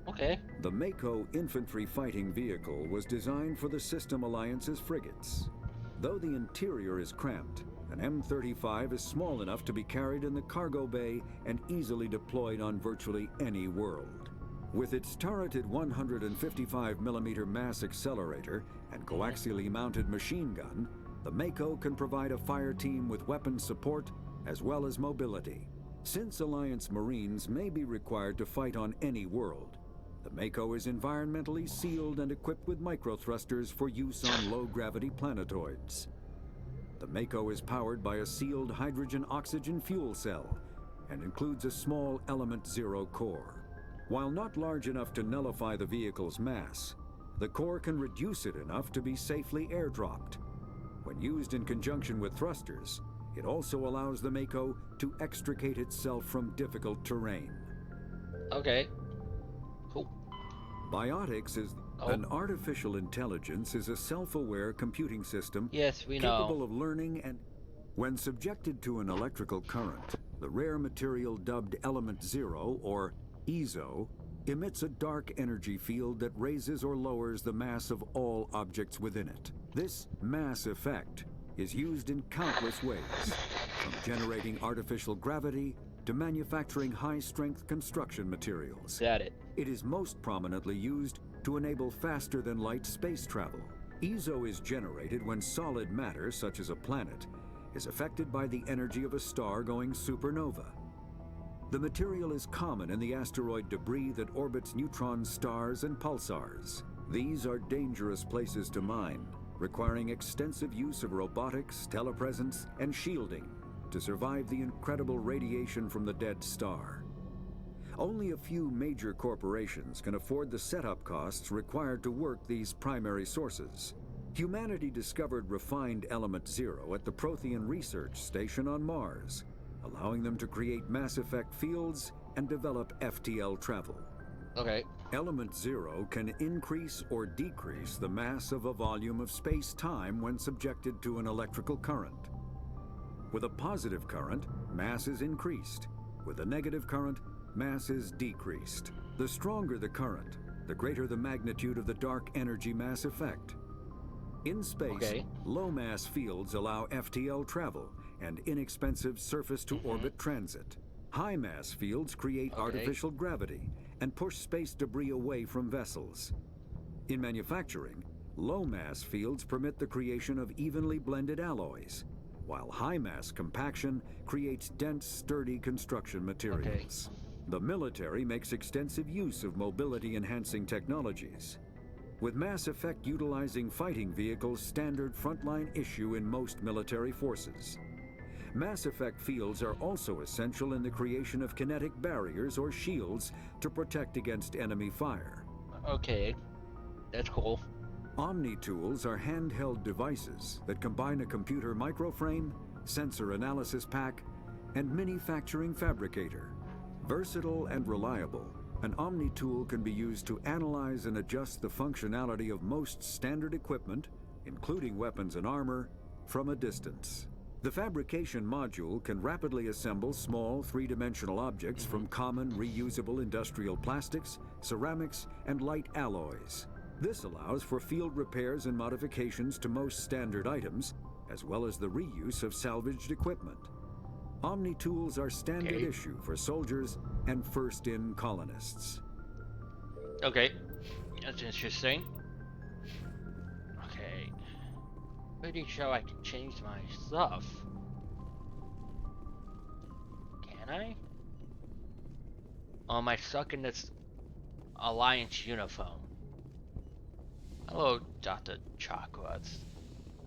Okay. The Mako infantry fighting vehicle was designed for the System Alliance's frigates. Though the interior is cramped, an M35 is small enough to be carried in the cargo bay and easily deployed on virtually any world. With its turreted 155mm mass accelerator and coaxially mounted machine gun, the Mako can provide a fire team with weapons support as well as mobility. Since Alliance Marines may be required to fight on any world, the Mako is environmentally sealed and equipped with microthrusters for use on low-gravity planetoids. The Mako is powered by a sealed hydrogen-oxygen fuel cell and includes a small Element 0 core. While not large enough to nullify the vehicle's mass, the core can reduce it enough to be safely airdropped. When used in conjunction with thrusters, it also allows the Mako to extricate itself from difficult terrain. Okay. Cool. Biotics is an artificial intelligence is a self-aware computing system we capable know. of learning and when subjected to an electrical current, the rare material dubbed Element 0 or EZO emits a dark energy field that raises or lowers the mass of all objects within it. This mass effect is used in countless ways, from generating artificial gravity to manufacturing high-strength construction materials. It is most prominently used to enable faster-than-light space travel. EZO is generated when solid matter, such as a planet, is affected by the energy of a star going supernova. The material is common in the asteroid debris that orbits neutron stars and pulsars. These are dangerous places to mine, requiring extensive use of robotics, telepresence, and shielding to survive the incredible radiation from the dead star. Only a few major corporations can afford the setup costs required to work these primary sources. Humanity discovered refined Element 0 at the Prothean Research Station on Mars, allowing them to create mass effect fields and develop FTL travel. Okay. Element 0 can increase or decrease the mass of a volume of space-time when subjected to an electrical current. With a positive current, mass is increased. With a negative current, mass is decreased. The stronger the current, the greater the magnitude of the dark energy mass effect. In space, low-mass fields allow FTL travel and inexpensive surface-to-orbit transit. High-mass fields create artificial gravity and push space debris away from vessels. In manufacturing, low-mass fields permit the creation of evenly blended alloys, while high-mass compaction creates dense, sturdy construction materials. The military makes extensive use of mobility-enhancing technologies, with Mass Effect utilizing fighting vehicles standard frontline issue in most military forces. Mass Effect fields are also essential in the creation of kinetic barriers or shields to protect against enemy fire. Okay, that's cool. Omni tools are handheld devices that combine a computer microframe, sensor analysis pack, and manufacturing fabricator. Versatile and reliable, an Omni tool can be used to analyze and adjust the functionality of most standard equipment, including weapons and armor, from a distance. The fabrication module can rapidly assemble small three-dimensional objects from common reusable industrial plastics, ceramics, and light alloys. This allows for field repairs and modifications to most standard items, as well as the reuse of salvaged equipment. Omni tools are standard issue for soldiers and first-in colonists. Okay, that's interesting. Okay, pretty sure I can change my stuff. Can I? Oh, am I stuck in this Alliance uniform? Hello, Dr. Chakras.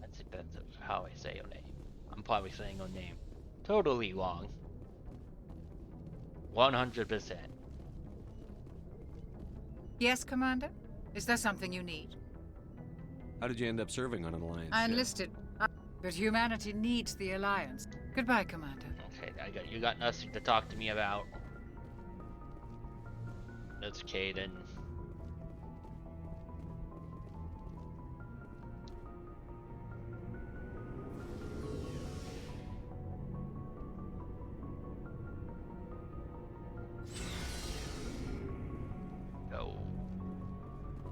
I think that's how I say your name. I'm probably saying your name totally wrong. 100%. Yes, Commander? Is there something you need? How did you end up serving on an Alliance I ship? enlisted, but humanity needs the Alliance. Goodbye, Commander. Okay, you got nothing to talk to me about. That's okay then. Go.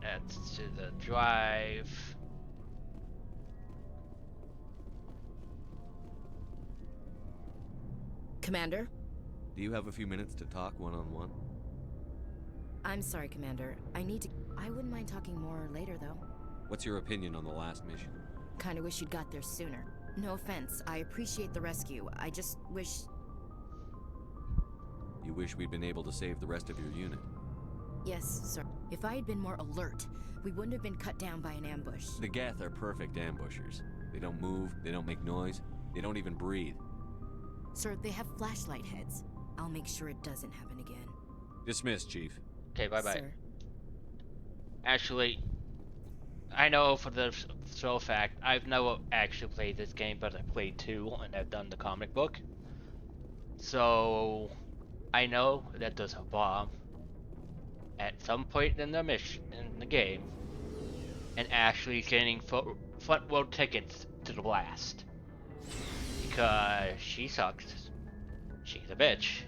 That's to the drive. Commander? Do you have a few minutes to talk one-on-one? I'm sorry, Commander. I wouldn't mind talking more later, though. What's your opinion on the last mission? Kinda wish you'd got there sooner. No offense, I appreciate the rescue. I just wish... You wish we'd been able to save the rest of your unit? Yes, sir. If I had been more alert, we wouldn't have been cut down by an ambush. The Geth are perfect ambushers. They don't move, they don't make noise, they don't even breathe. Sir, they have flashlight heads. I'll make sure it doesn't happen again. Dismissed, Chief. Okay, bye-bye. Sir. Actually, I know for the sole fact, I've never actually played this game, but I played 2 and I've done the comic book. So, I know that there's a bomb at some point in the mission, in the game, and actually getting front row tickets to the blast. Because she sucks. She's a bitch.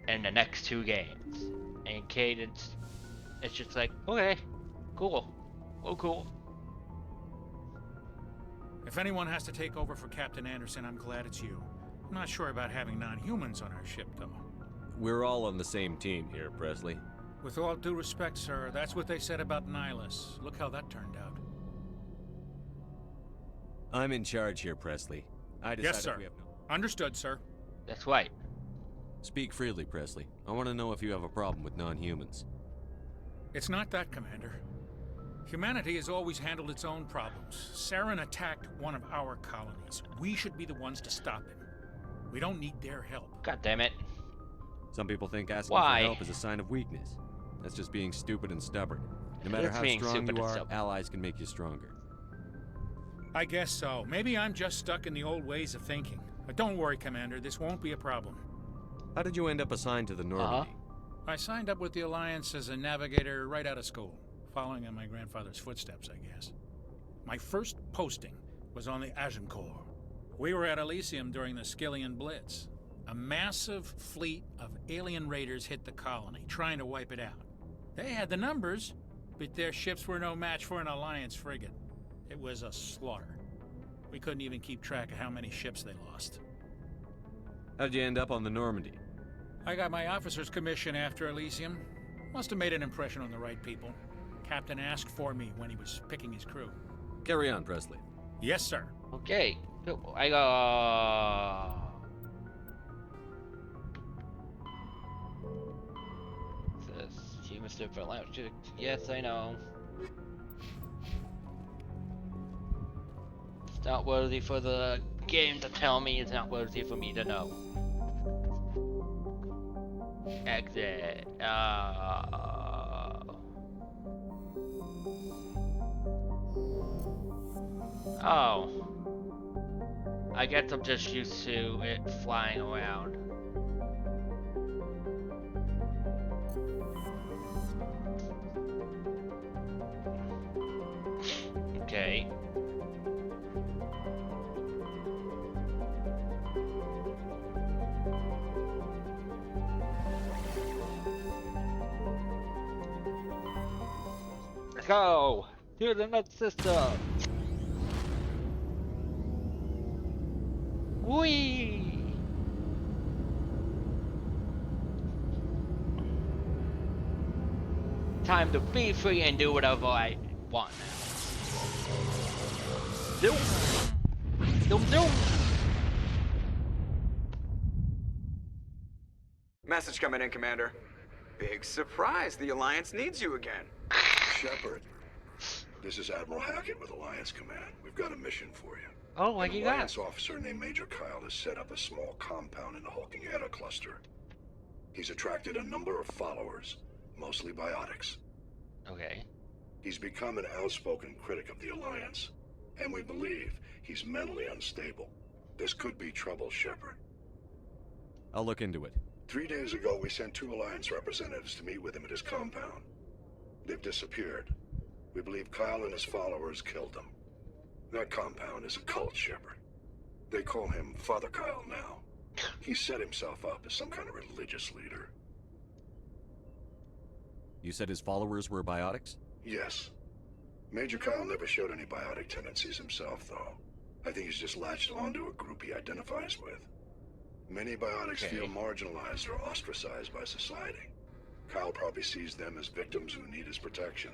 In the next 2 games. And Cadence, it's just like, okay, cool. Oh, cool. If anyone has to take over for Captain Anderson, I'm glad it's you. I'm not sure about having non-humans on our ship, though. We're all on the same team here, Presley. With all due respect, sir, that's what they said about Nihilus. Look how that turned out. I'm in charge here, Presley. I decided Yes, sir. we have no... Understood, sir. That's right. Speak freely, Presley. I want to know if you have a problem with non-humans. It's not that, Commander. Humanity has always handled its own problems. Saren attacked one of our colonies. We should be the ones to stop him. We don't need their help. God damn it. Some people think asking Why? for help is a sign of weakness. That's just being stupid and stubborn. No matter It's how being strong stupid you and are, stubborn. allies can make you stronger. I guess so. Maybe I'm just stuck in the old ways of thinking. But don't worry, Commander. This won't be a problem. How did you end up assigned to the Normandy? I signed up with the Alliance as a navigator right out of school, following in my grandfather's footsteps, I guess. My first posting was on the Agincourt. We were at Elysium during the Skillian Blitz. A massive fleet of alien raiders hit the colony, trying to wipe it out. They had the numbers, but their ships were no match for an Alliance frigate. It was a slaughter. We couldn't even keep track of how many ships they lost. How did you end up on the Normandy? I got my officer's commission after Elysium. Must have made an impression on the right people. Captain asked for me when he was picking his crew. Carry on, Presley. Yes, sir. Okay. I got... This human for lounge. Yes, I know. It's not worthy for the game to tell me. It's not worthy for me to know. Exit. Oh. I guess I'm just used to it flying around. Okay. Let's go to the next system. Whee! Time to be free and do whatever I want now. Doom! Doom doom! Message coming in, Commander. Big surprise, the Alliance needs you again. Shepard, this is Admiral Hackett with Alliance Command. We've got a mission for you. Oh, what An you got? Alliance officer named Major Kyle has set up a small compound in the Hulking Eta cluster. He's attracted a number of followers, mostly biotics. Okay. He's become an outspoken critic of the Alliance, and we believe he's mentally unstable. This could be trouble, Shepard. I'll look into it. 3 days ago, we sent 2 Alliance representatives to meet with him at his compound. They've disappeared. We believe Kyle and his followers killed them. That compound is a cult, Shepard. They call him Father Kyle now. He set himself up as some kind of religious leader. You said his followers were biotics? Yes. Major Kyle never showed any biotic tendencies himself, though. I think he's just latched onto a group he identifies with. Many biotics feel marginalized or ostracized by society. Kyle probably sees them as victims who need his protection.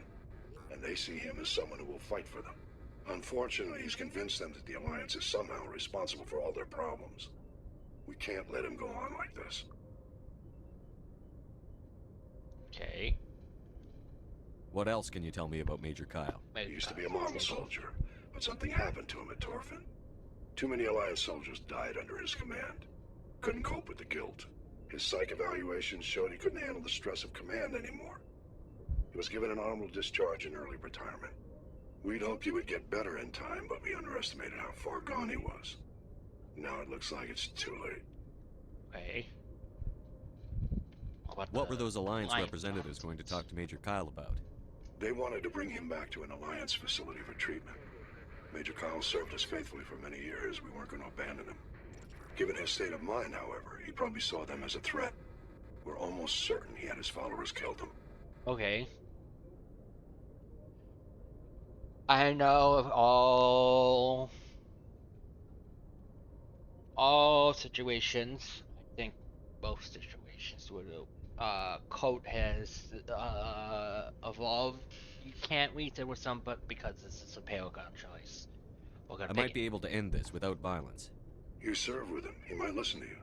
and they see him as someone who will fight for them. Unfortunately, he's convinced them that the Alliance is somehow responsible for all their problems. We can't let him go on like this. Okay. What else can you tell me about Major Kyle? He used to be a model soldier, but something happened to him at Torfin. Too many Alliance soldiers died under his command. Couldn't cope with the guilt. His psych evaluations showed he couldn't handle the stress of command anymore. He was given an honorable discharge in early retirement. We'd hoped he would get better in time, but we underestimated how far gone he was. Now it looks like it's too late. Okay. What were those Alliance representatives going to talk to Major Kyle about? They wanted to bring him back to an Alliance facility for treatment. Major Kyle served us faithfully for many years. We weren't going to abandon him. Given his state of mind, however, he probably saw them as a threat. We're almost certain he had his followers killed him. Okay. I know of all situations. I think most situations where the cult has evolved. You can't reason with some, but because this is a Paragon choice. I might be able to end this without violence. You serve with him. He might listen to you.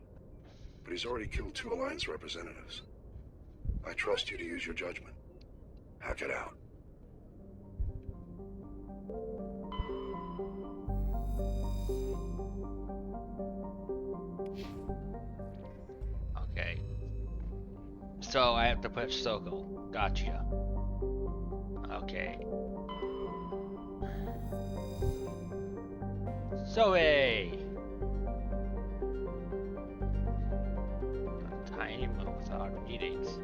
But he's already killed 2 Alliance representatives. I trust you to use your judgment. Hack it out. Okay. So I have to push Sokol. Gotcha. Okay. Zoe! Tiny moves are meetings.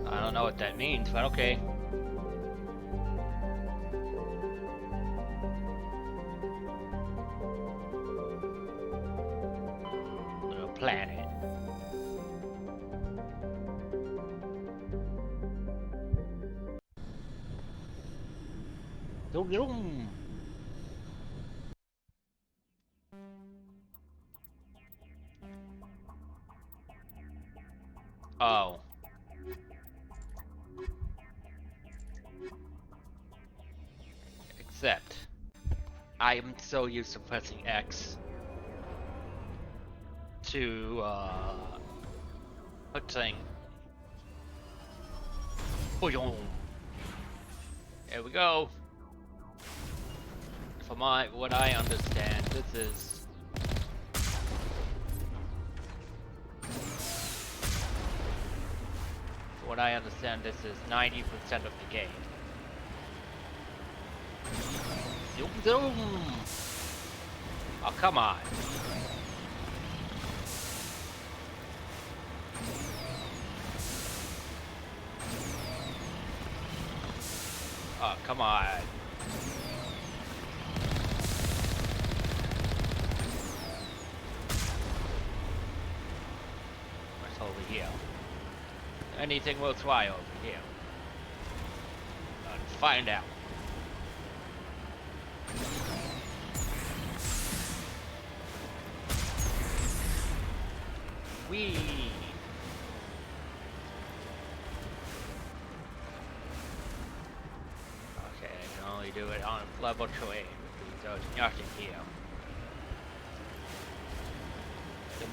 I don't know what that means, but okay. Little planet. Zoom, zoom. Oh. Except, I am so used to pressing X to, put thing. Boom. There we go. From what I understand, this is what I understand, this is 90% of the game. Zoom, zoom. Oh, come on. Oh, come on. What's over here? Anything worthwhile over here? Let's find out. Whee! Okay, I can only do it on level 2, which means there's nothing here.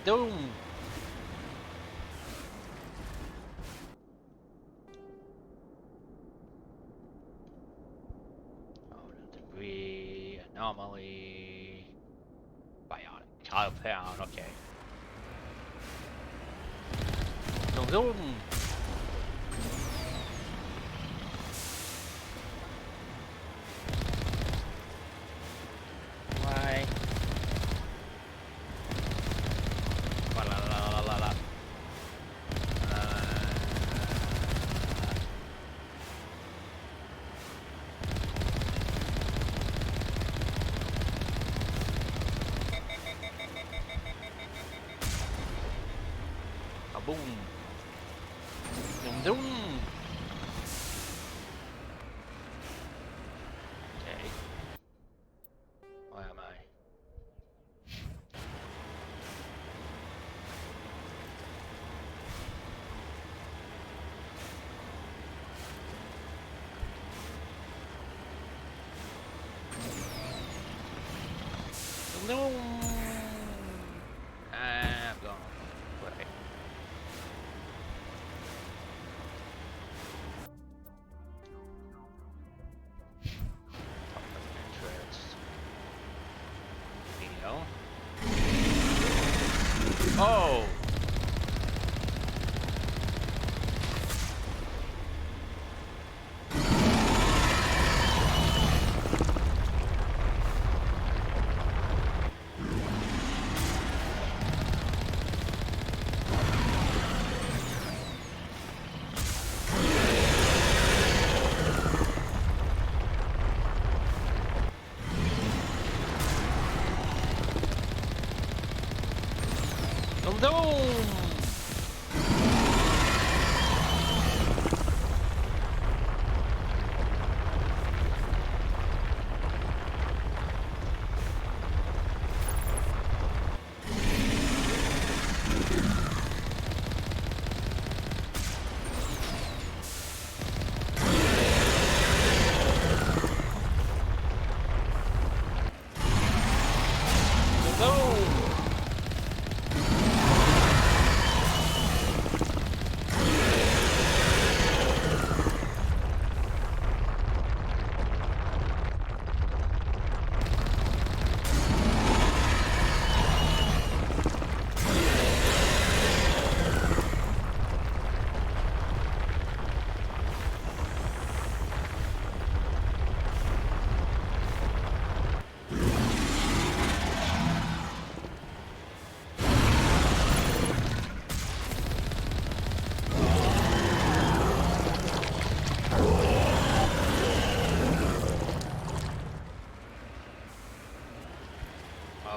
Doom! Oh, the debris, anomaly, bionic compound, okay. Zoom, zoom! Why? La la la la la la. Kaboom! Zoom, zoom! Okay. Where am I? No. I'm going. Right. Oh!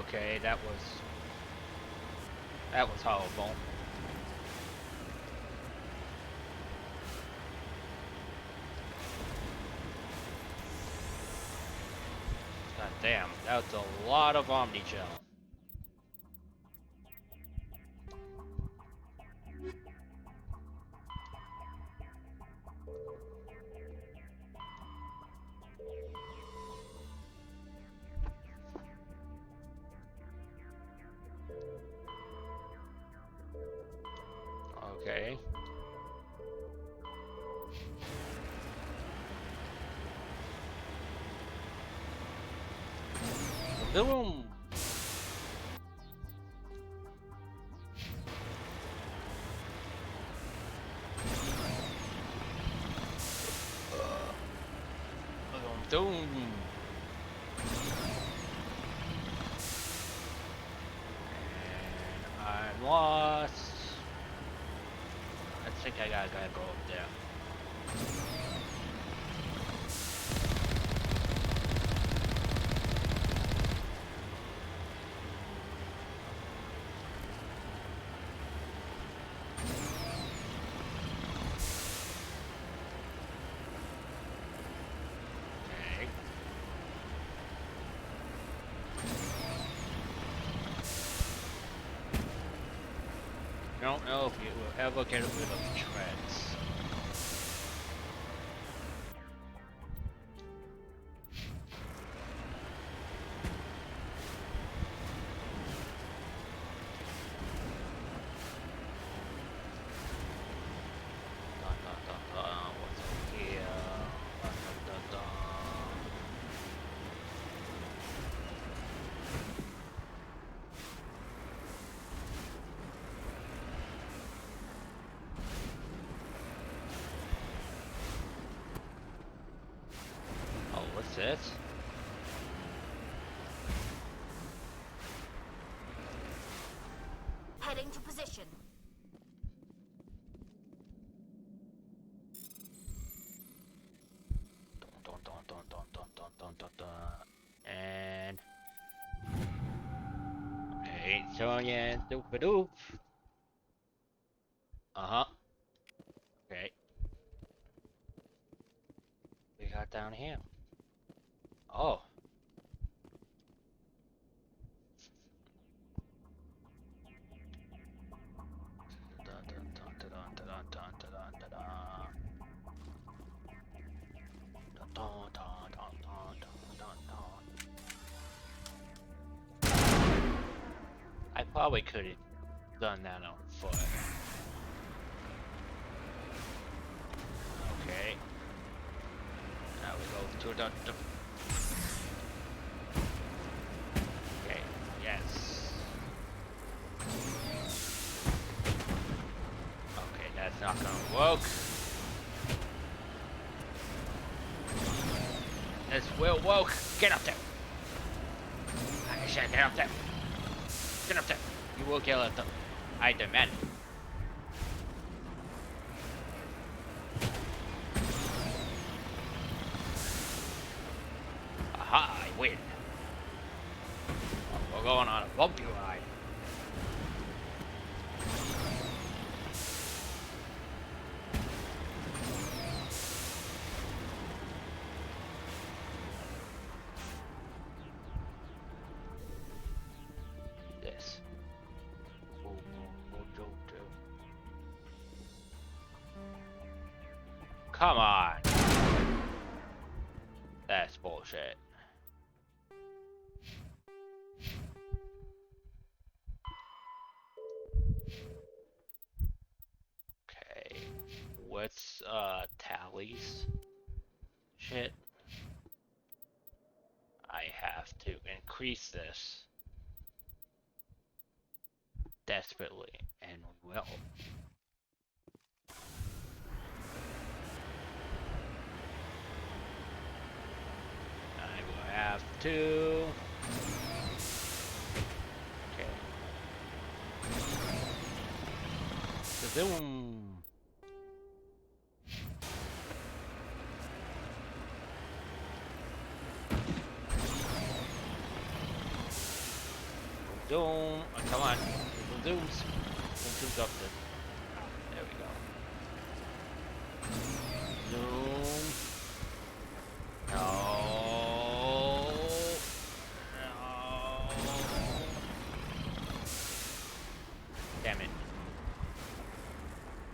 Okay, that was horrible. God damn, that's a lot of Omni-Gel. Okay. Boom. Boom. And I'm lost. I think I gotta go up there. Okay. Don't know if you will ever get rid of treads. What's in here? Oh, what's this? Heading to position. And hey, so yeah, doop a doop. Uh-huh. Okay. We got down here. Oh. Probably could have done that on foot. Okay. Now we go to the okay, yes. Okay, that's not gonna work. This will work. Get up there. I said get up there. Get up there. You will get up there. I demand it. Aha, I win. We're going on a bumpy ride. This. Come on. That's bullshit. Okay. What's Tally's shit? I have to increase this desperately, and we will. I will have to. Okay. Zoom. Zoom. Oh, come on. Zooms. Zooms up there. There we go. Zoom. No. No. Damn it.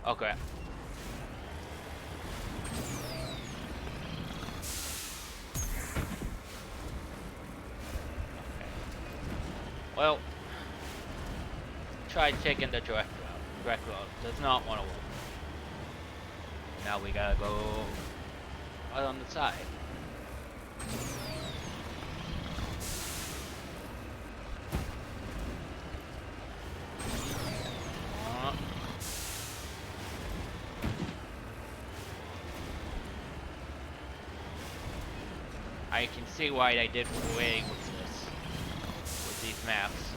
Okay. Well, try taking the direct route. Direct route does not want to work. Now we gotta go right on the side. I can see why they did away with this, with these maps.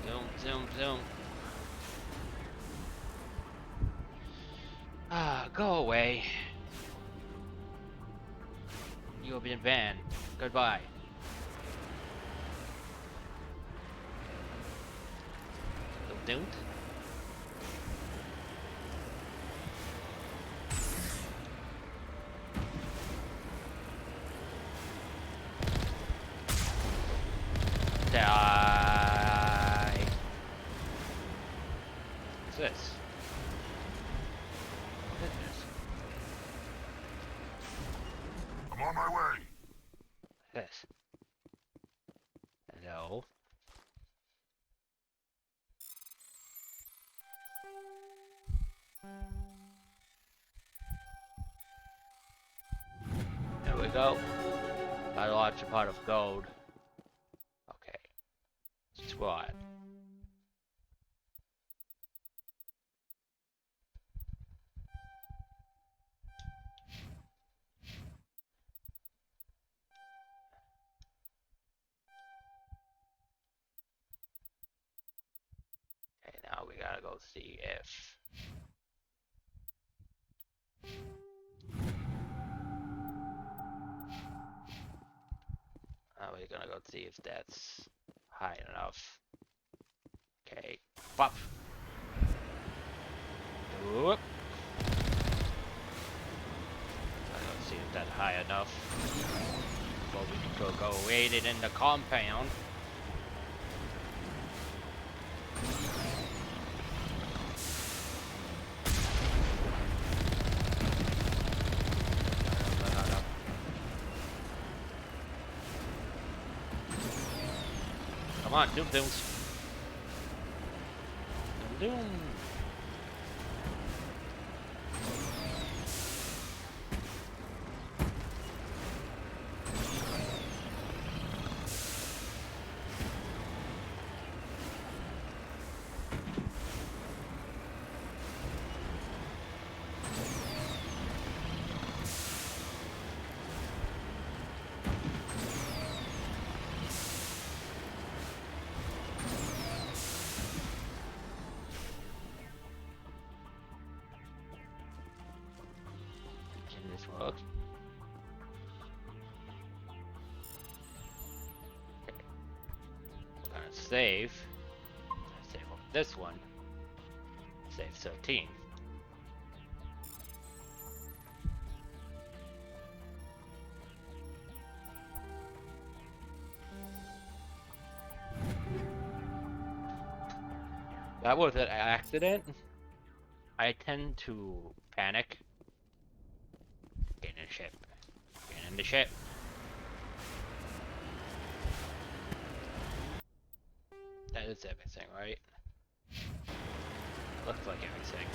Zoom, zoom, zoom. Ah, go away. You have been banned. Goodbye. Don't. Die. What's this? What is this? I'm on my way. This. Hello. There we go. Got a large pot of gold. Okay. Squad. Okay, now we gotta go see if we're gonna go see if that's high enough. Okay, pop. Whoop. Let's see if that's high enough before we can go raid it in the compound. No. Come on, Doom Dooms. Doom Doom. This works. Okay. We're gonna save. Save over this one. Save 13. That was an accident. I tend to panic. Get in the ship. Get in the ship. That is everything, right? Looks like everything.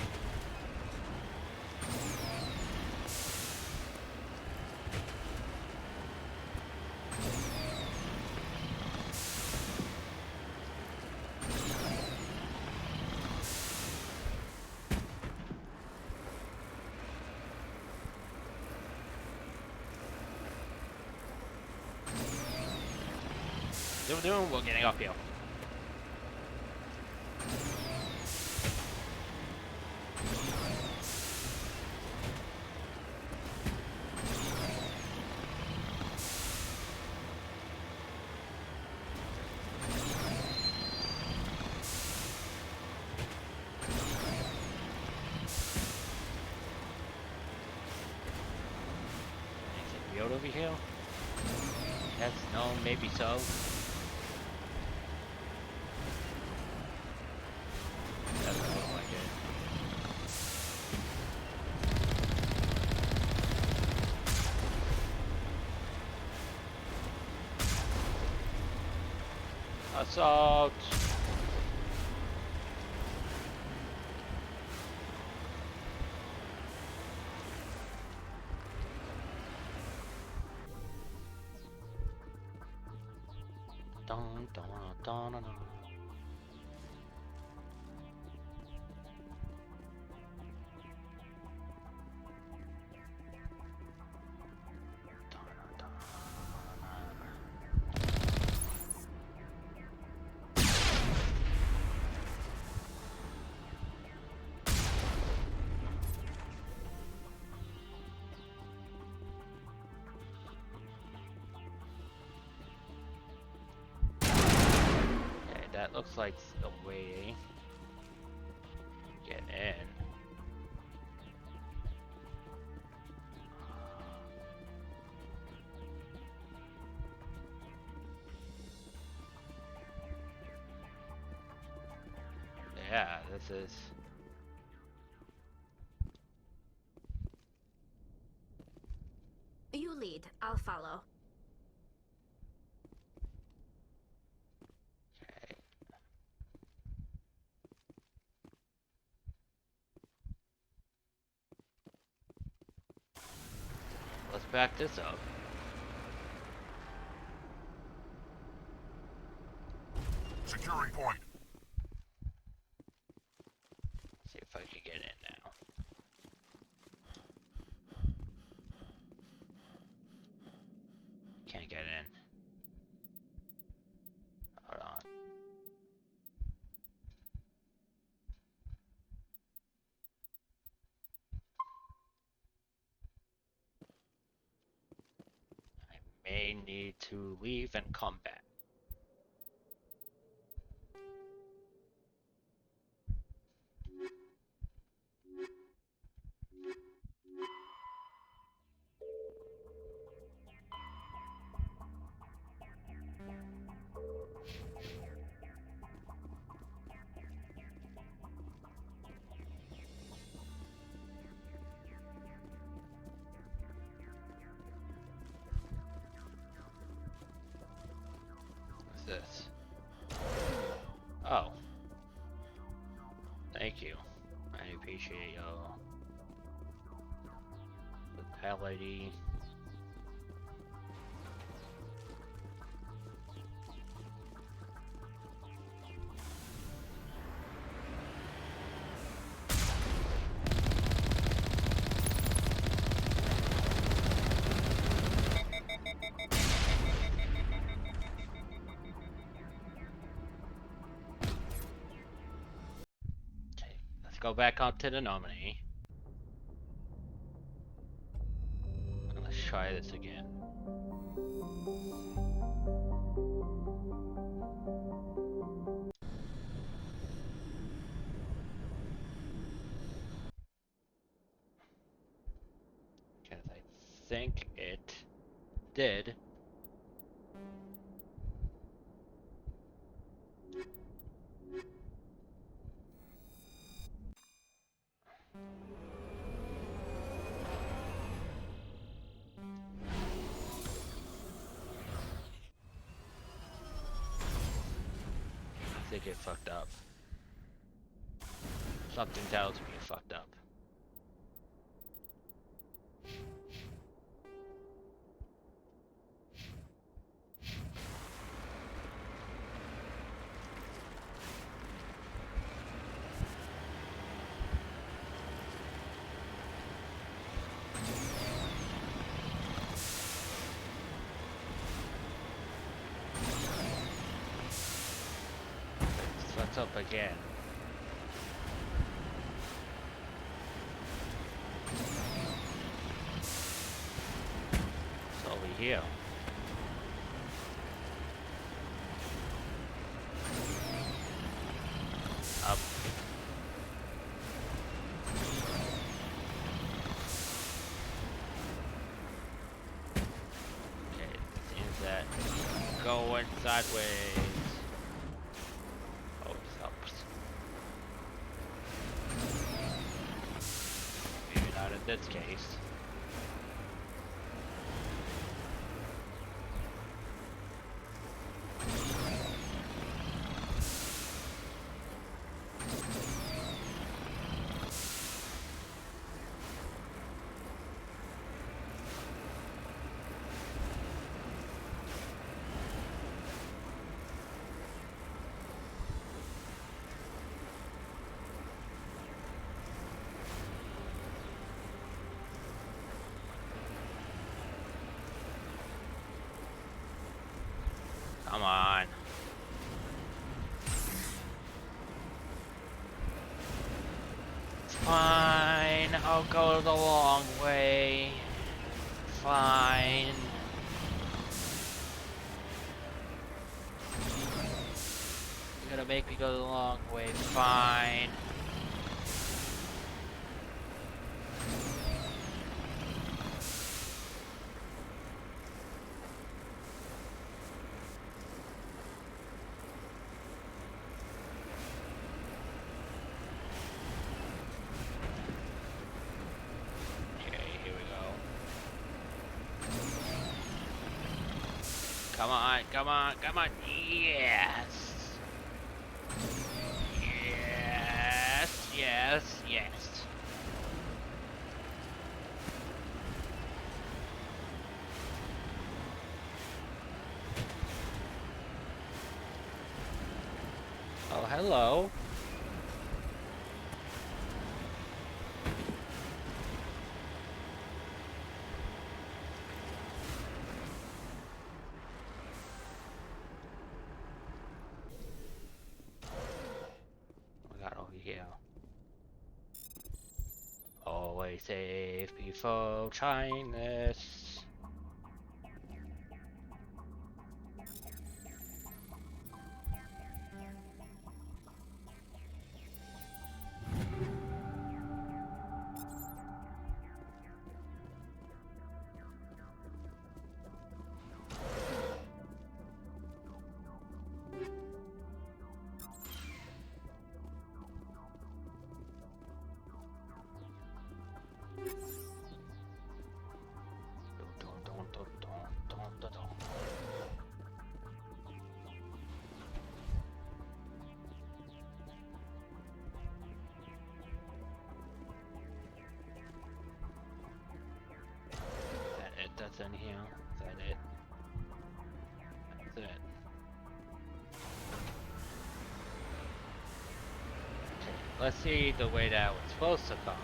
We're getting up here. Anything weird over here? Yes, no, maybe so. Assault! Dun, dun, dun, dun, dun. That looks like the way to get in. Yeah, this is. You lead, I'll follow. Let's back this up. Securing point. See if I can get in now. Can't get in. Hold on. May need to leave and come back. reality. Let's go back onto the nominee. Let's try this again. Because I think it did. I think it fucked up. Something tells me it fucked up. What's up again? It's over here. Up. Okay, seems that going sideways. In this case. Come on. Fine, I'll go the long way. Fine. You're gonna make me go the long way. Fine. Come on, come on, come on. Yes. Yes, yes, yes. Oh, hello. Always safe before trying this. in here? Is that it? That's it. Okay, let's see the way that was supposed to come.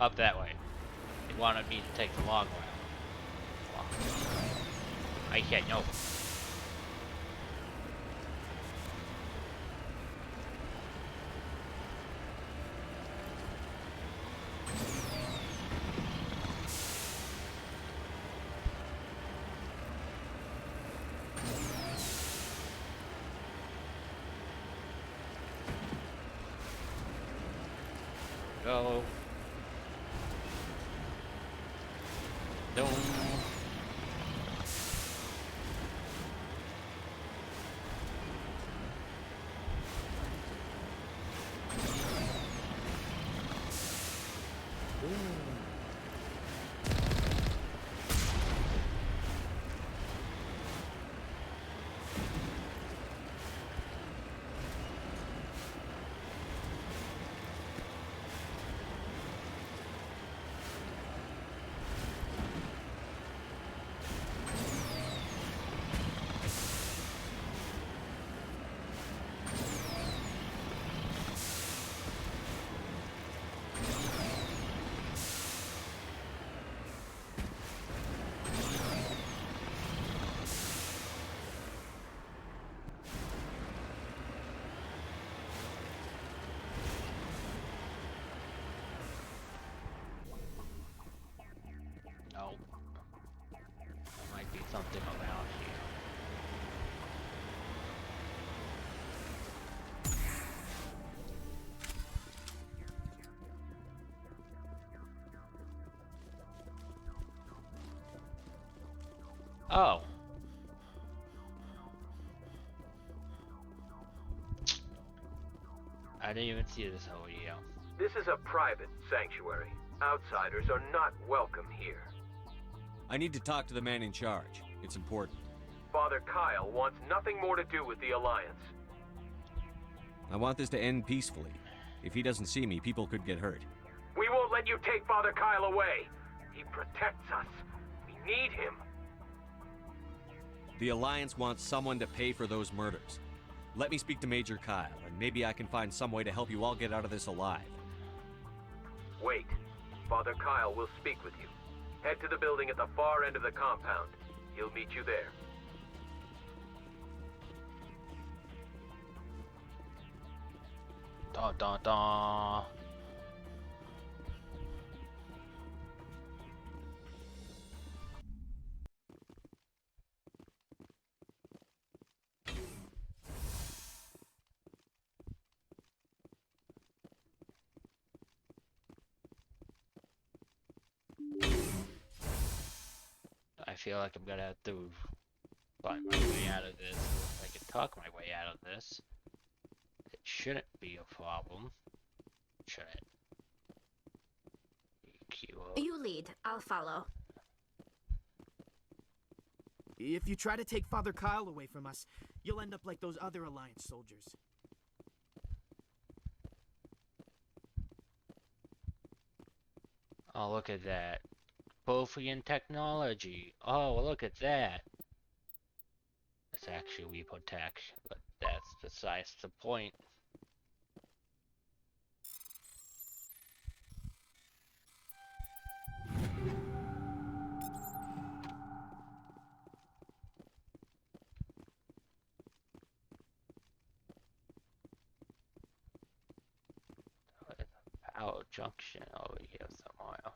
Up that way. They wanted me to take the long route. Wow. I can't know. Go. Don't. No. There might be something around here. Oh. I didn't even see this OEO. This is a private sanctuary. Outsiders are not welcome here. I need to talk to the man in charge. It's important. Father Kyle wants nothing more to do with the Alliance. I want this to end peacefully. If he doesn't see me, people could get hurt. We won't let you take Father Kyle away. He protects us. We need him. The Alliance wants someone to pay for those murders. Let me speak to Major Kyle, and maybe I can find some way to help you all get out of this alive. Wait. Father Kyle will speak with you. Head to the building at the far end of the compound. He'll meet you there. Da da da. I feel like I'm gonna have to find my way out of this. If I can talk my way out of this, it shouldn't be a problem. Should it? You lead. I'll follow. If you try to take Father Kyle away from us, you'll end up like those other Alliance soldiers. Oh, look at that. Bophian technology. Oh, look at that. It's actually protection, but that's besides the point. Power junction over here somewhere.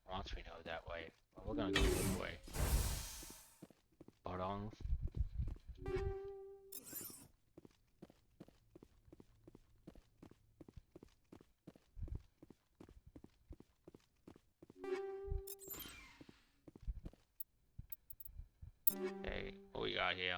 Once we know that way, well, we're gonna go this way. Barong. got here?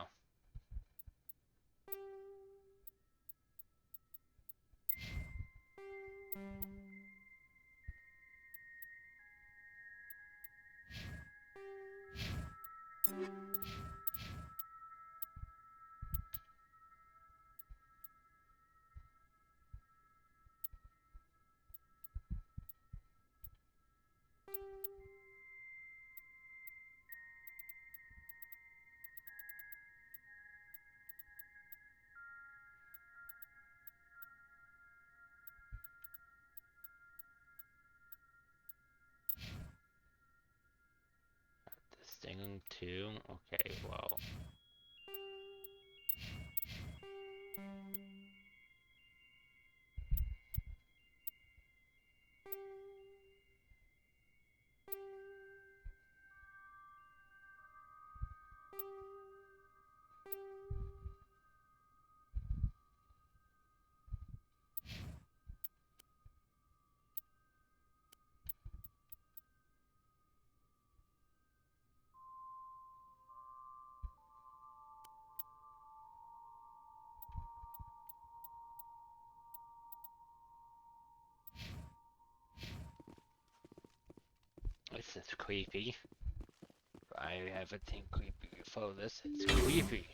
This thing too? Okay, well. This is creepy. I haven't seen creepy before this. It's creepy.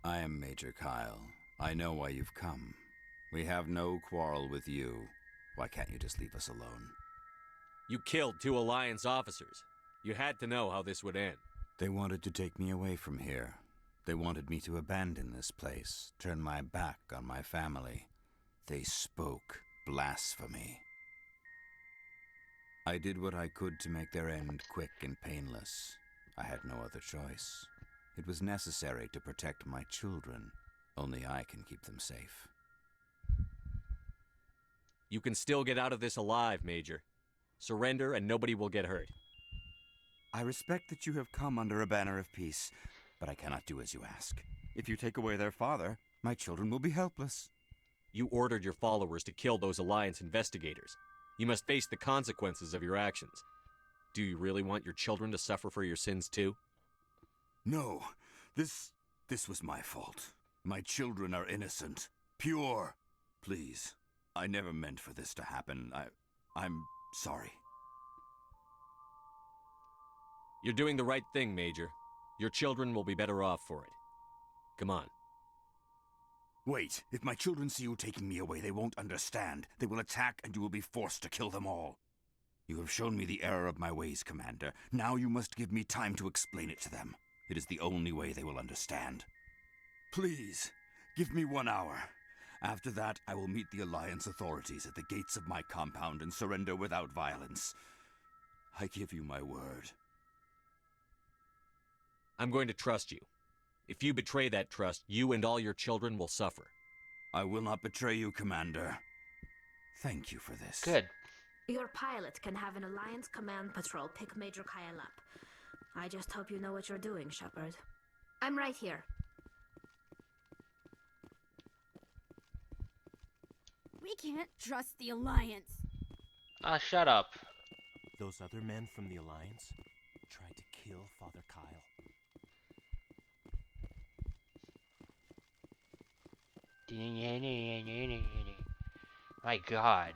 I am Major Kyle. I know why you've come. We have no quarrel with you. Why can't you just leave us alone? You killed 2 Alliance officers. You had to know how this would end. They wanted to take me away from here. They wanted me to abandon this place, turn my back on my family. They spoke blasphemy. I did what I could to make their end quick and painless. I had no other choice. It was necessary to protect my children. Only I can keep them safe. You can still get out of this alive, Major. Surrender and nobody will get hurt. I respect that you have come under a banner of peace, but I cannot do as you ask. If you take away their father, my children will be helpless. You ordered your followers to kill those Alliance investigators. You must face the consequences of your actions. Do you really want your children to suffer for your sins too? No, this was my fault. My children are innocent, pure. Please, I never meant for this to happen. I'm sorry. You're doing the right thing, Major. Your children will be better off for it. Come on. Wait, if my children see you taking me away, they won't understand. They will attack and you will be forced to kill them all. You have shown me the error of my ways, Commander. Now you must give me time to explain it to them. It is the only way they will understand. Please, give me 1 hour. After that, I will meet the Alliance authorities at the gates of my compound and surrender without violence. I give you my word. I'm going to trust you. If you betray that trust, you and all your children will suffer. I will not betray you, Commander. Thank you for this. Good. Your pilot can have an Alliance command patrol pick Major Kyle up. I just hope you know what you're doing, Shepard. I'm right here. We can't trust the Alliance. Ah, shut up. Those other men from the Alliance tried to kill Father Kyle. My God.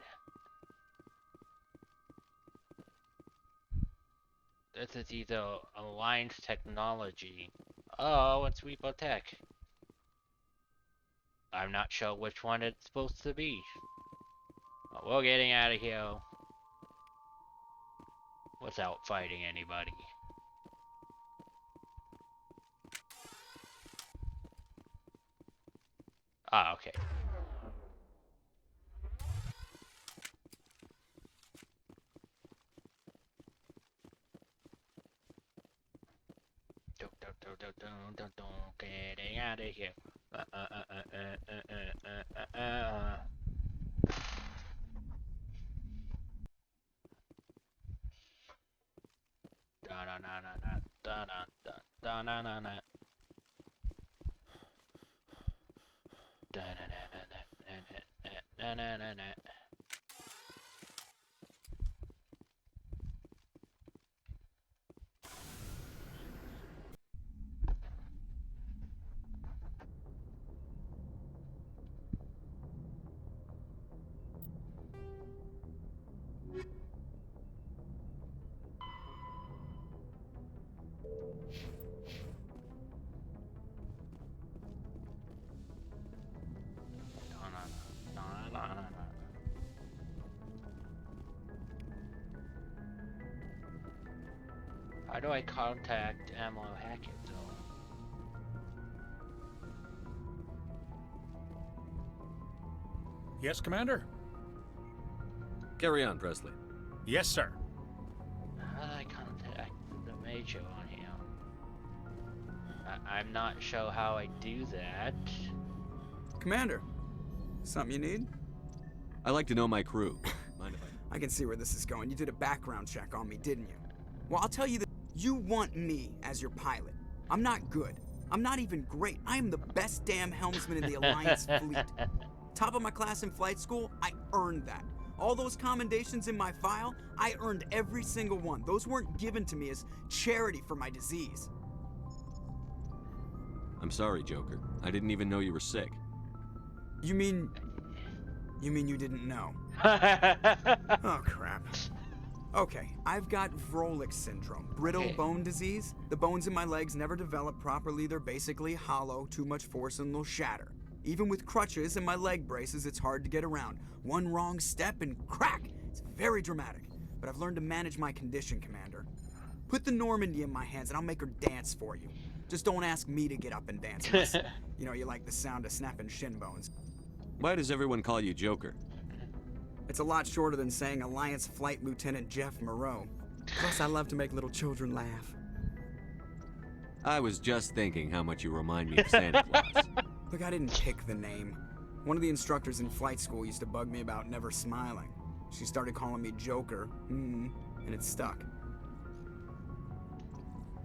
This is either Alliance technology. Oh, it's Repo Tech. I'm not sure which one it's supposed to be. But we're getting out of here without fighting anybody. Ah, okay. Getting out of here. How do I contact Admiral Hackett, though? Yes, Commander? Carry on, Presley. Yes, sir. How do I contact the Major on here? I'm not sure how I do that. Commander, something you need? I like to know my crew. Mind if I can see where this is going. You did a background check on me, didn't you? Well, I'll tell you that you want me as your pilot. I'm not good. I'm not even great. I am the best damn helmsman in the Alliance fleet. Top of my class in flight school, I earned that. All those commendations in my file, I earned every single one. Those weren't given to me as charity for my disease. I'm sorry, Joker. I didn't even know you were sick. You mean you didn't know? Oh, crap. Okay, I've got Vrolik syndrome, brittle bone disease. The bones in my legs never develop properly. They're basically hollow, too much force and they'll shatter. Even with crutches and my leg braces, it's hard to get around. One wrong step and crack! It's very dramatic. But I've learned to manage my condition, Commander. Put the Normandy in my hands and I'll make her dance for you. Just don't ask me to get up and dance unless, you know, you like the sound of snapping shin bones. Why does everyone call you Joker? It's a lot shorter than saying Alliance Flight Lieutenant Jeff Moreau. Plus, I love to make little children laugh. I was just thinking how much you remind me of Santa Claus. Look, I didn't pick the name. One of the instructors in flight school used to bug me about never smiling. She started calling me Joker, and it stuck.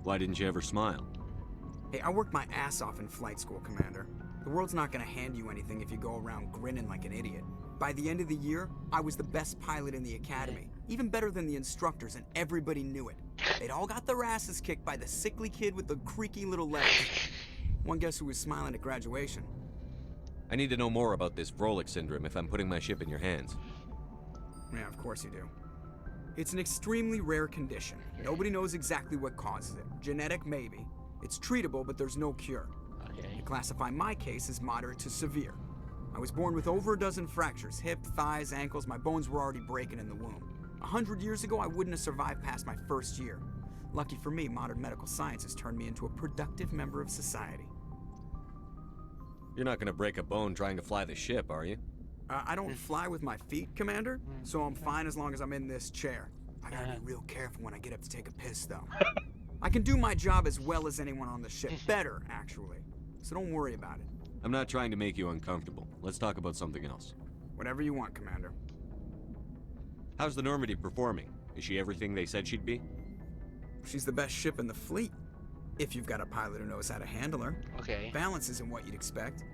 Why didn't you ever smile? Hey, I worked my ass off in flight school, Commander. The world's not gonna hand you anything if you go around grinning like an idiot. By the end of the year, I was the best pilot in the academy, even better than the instructors, and everybody knew it. They'd all got their asses kicked by the sickly kid with the creaky little legs. One guess who was smiling at graduation? I need to know more about this Vrolik syndrome if I'm putting my ship in your hands. Yeah, of course you do. It's an extremely rare condition. Nobody knows exactly what causes it. Genetic, maybe. It's treatable, but there's no cure. I classify my case as moderate to severe. I was born with over a dozen fractures, hip, thighs, ankles. My bones were already breaking in the womb. 100 years ago, I wouldn't have survived past my first year. Lucky for me, modern medical science has turned me into a productive member of society. You're not gonna break a bone trying to fly the ship, are you? I don't fly with my feet, Commander, so I'm fine as long as I'm in this chair. I gotta be real careful when I get up to take a piss, though. I can do my job as well as anyone on the ship. Better, actually. So don't worry about it. I'm not trying to make you uncomfortable. Let's talk about something else. Whatever you want, Commander. How's the Normandy performing? Is she everything they said she'd be? She's the best ship in the fleet. If you've got a pilot who knows how to handle her. Okay. Balance isn't what you'd expect.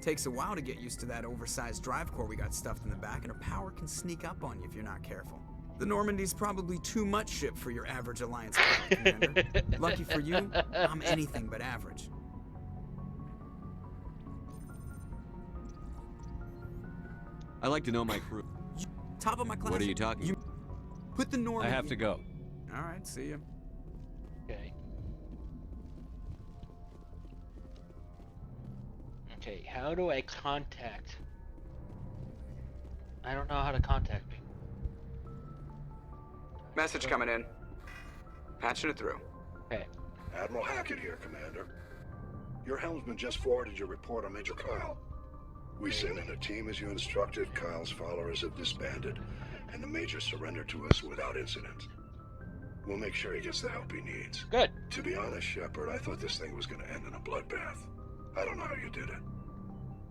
Takes a while to get used to that oversized drive core we got stuffed in the back, and her power can sneak up on you if you're not careful. The Normandy's probably too much ship for your average Alliance pilot, Commander. Lucky for you, I'm anything but average. I like to know my crew. Top of my class. What are you talking about? Put the Normandy. I have to go. All right, see you. Okay. Okay, how do I contact? I don't know how to contact me. Message coming in. Patching it through. Okay. Admiral Hackett here, Commander. Your helmsman just forwarded your report on Major Kyle. We sent in a team as you instructed. Kyle's followers have disbanded, and the Major surrendered to us without incident. We'll make sure he gets the help he needs. Good. To be honest, Shepard, I thought this thing was going to end in a bloodbath. I don't know how you did it,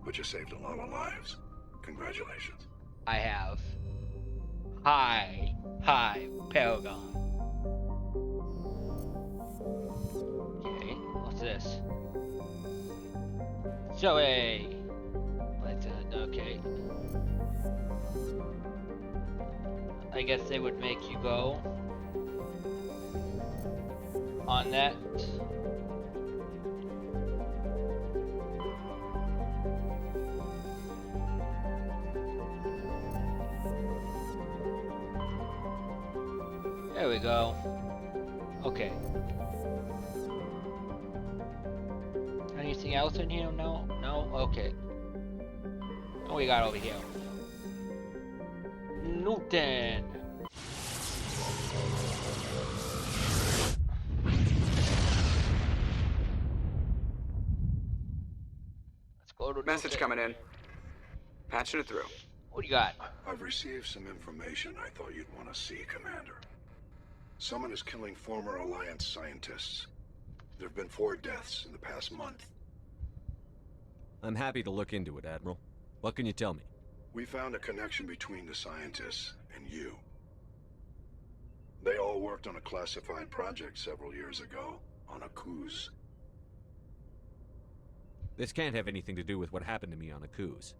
but you saved a lot of lives. Congratulations. I have. Hi, Paragon. Okay, what's this? Zoe! Let's okay. I guess they would make you go on that. There we go. Okay. Anything else in here? No? No? Okay. What we got over here? Newton! Message coming in. Patching it through. What do you got? I've received some information I thought you'd want to see, Commander. Someone is killing former Alliance scientists. There have been 4 deaths in the past month. I'm happy to look into it, Admiral. What can you tell me? We found a connection between the scientists and you. They all worked on a classified project several years ago, on Akuz. This can't have anything to do with what happened to me on Akuz.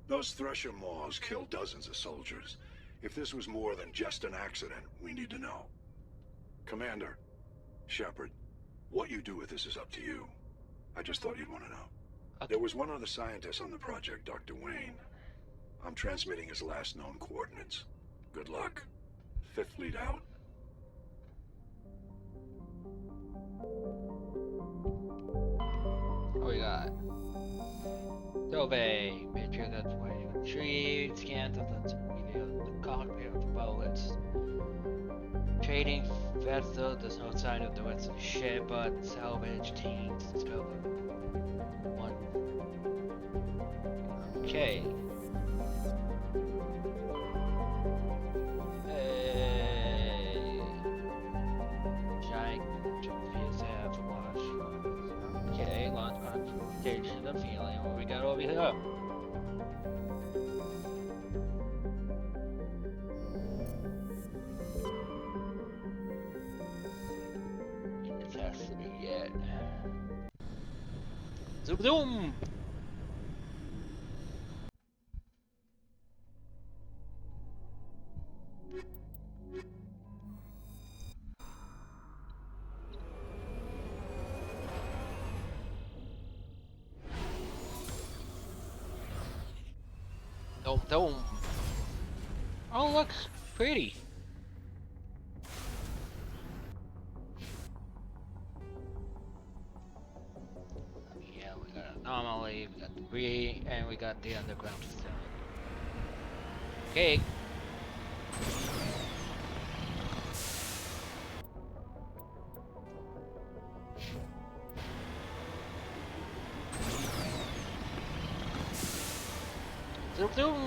Those Thresher Maws killed dozens of soldiers. If this was more than just an accident, we need to know. Commander, Shepard, what you do with this is up to you. I just thought you'd want to know. Okay. There was one other scientist on the project, Dr. Wayne. I'm transmitting his last known coordinates. Good luck. 5th Fleet out. What we got? Survey. Make sure that's where you retrieve. Scans of the cockpit of the bullets. Trading vessel. There's no sign of the rest of the ship, but salvage teams discovered. 1. Okay. Hey. Giant PSF watch. Okay, launch modification of feeling. What we got over here? This has to be it. Zoom zoom! Dome. Oh, look, pretty. Yeah, we got an anomaly, we got debris, and we got the underground facility. Okay. Zoom zoom!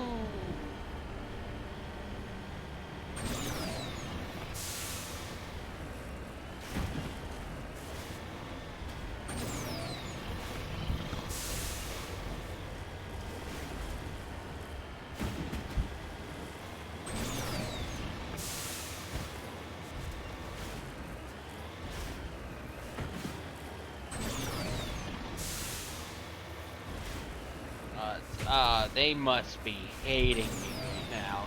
They must be hating me right now.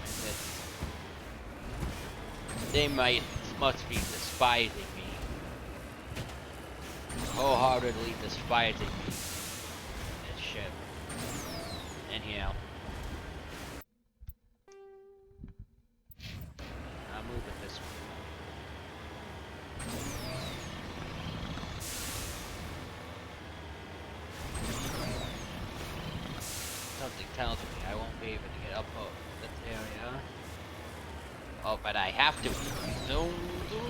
They must be despising me. Wholeheartedly despising me. This ship. Anyhow. I'm moving this way. Something tells me I won't be able to get up this area. Oh, but I have to. Zoom, zoom.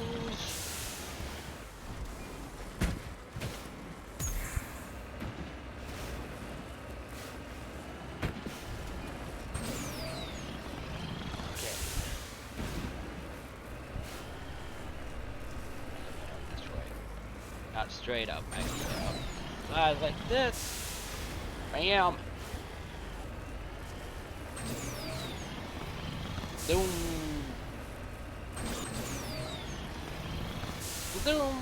Okay. This way. Not straight up, actually. Up. Like this. Bam. Zoom. Zoom.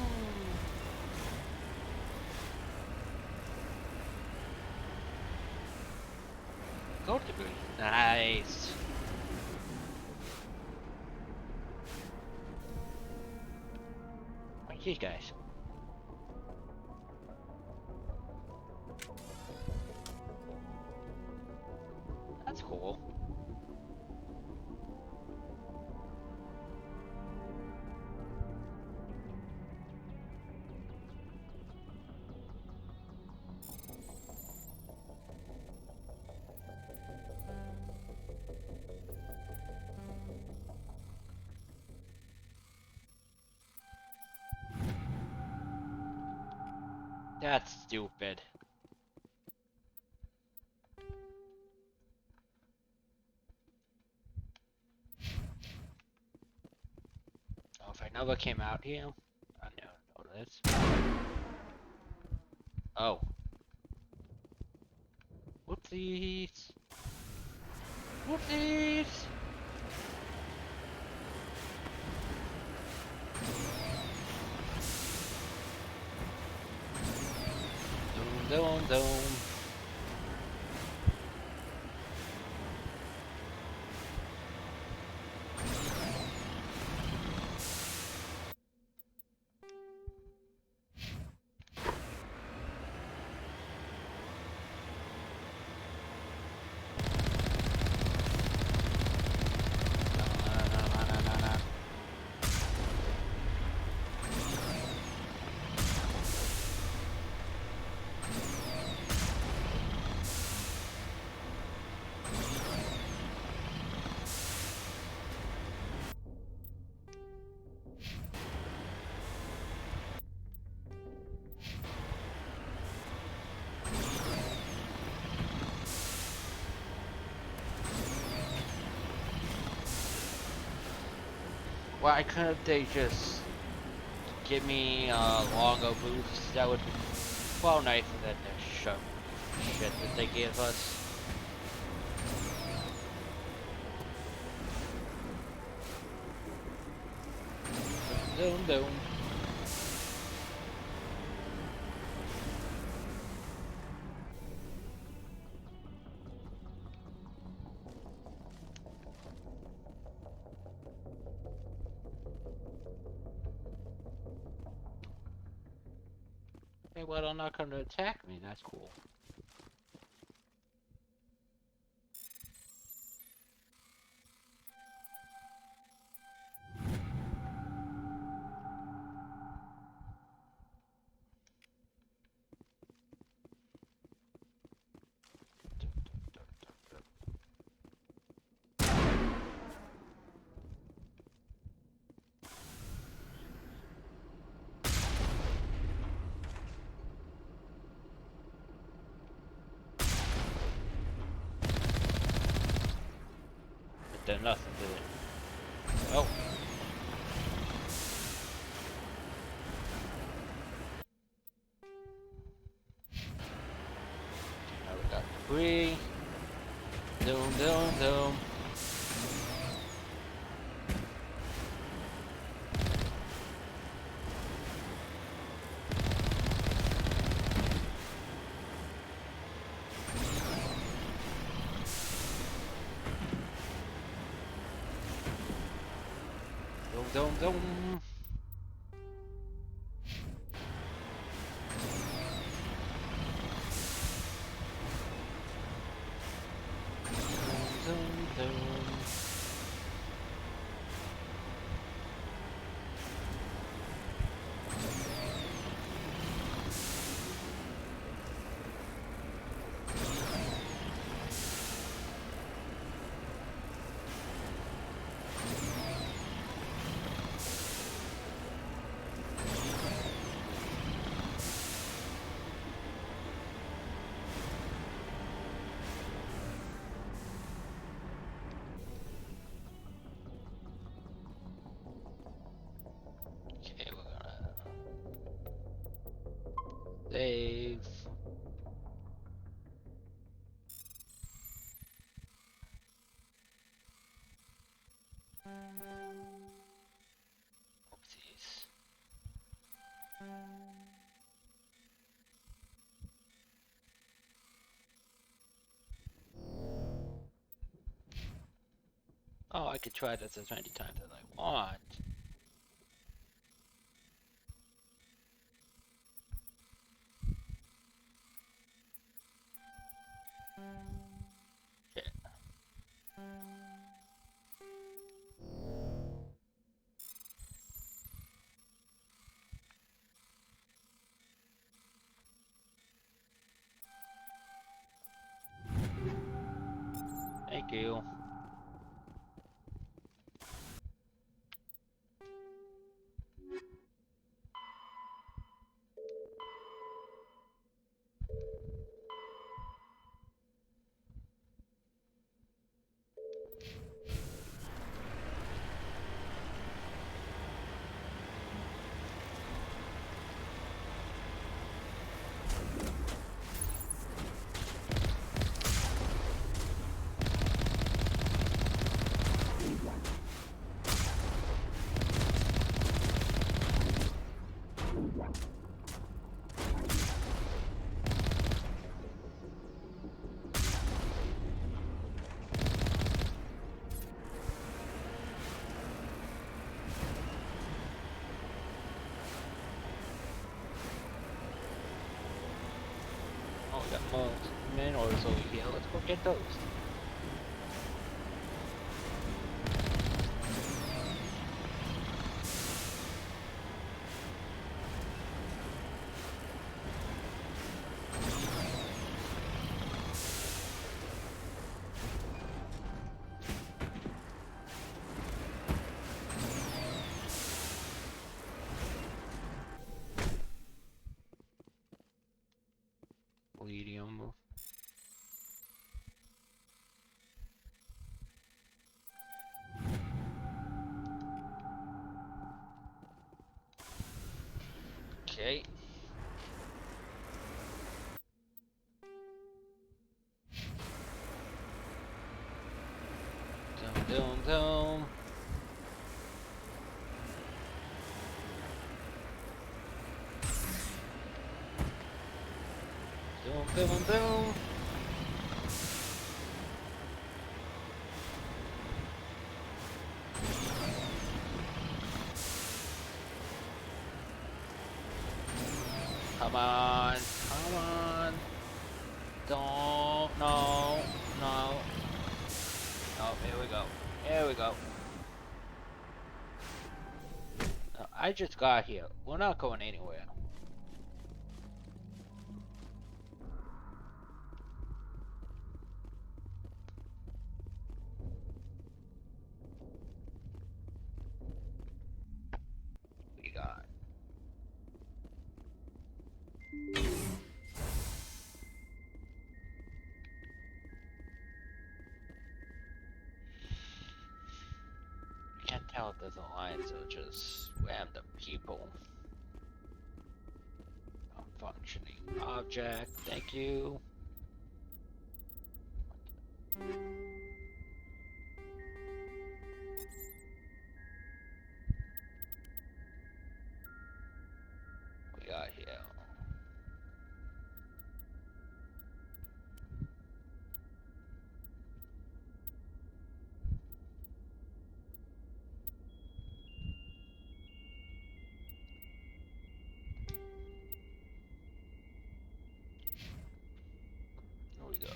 Gold debris. Nice. Thank you guys. That's cool. That's stupid. Nova came out here? I never know this. Oh. Whoopsies. Whoopsies! Doom, doom, doom. Why couldn't they just give me a longer boost? That would be well nicer than the show shit that they gave us. Doom doom. Hey, well, they're not going to attack me. That's cool. Did nothing, did it? Oh. Now we got 3. Doom, doom, doom. Dum dum. Dum dum. Okay, we're gonna save. Oopsies. Oh, I could try this as many times as I want. Shit. Thank you. Oh, we got more minors over here. Let's go get those. Medium. Okay. Dum. Boom. Come on. Don't, no. Oh, here we go. I just got here. We're not going anywhere. We got. Can't tell if there's alliance or just random people. Functioning object, thank you. We got here. Here we go.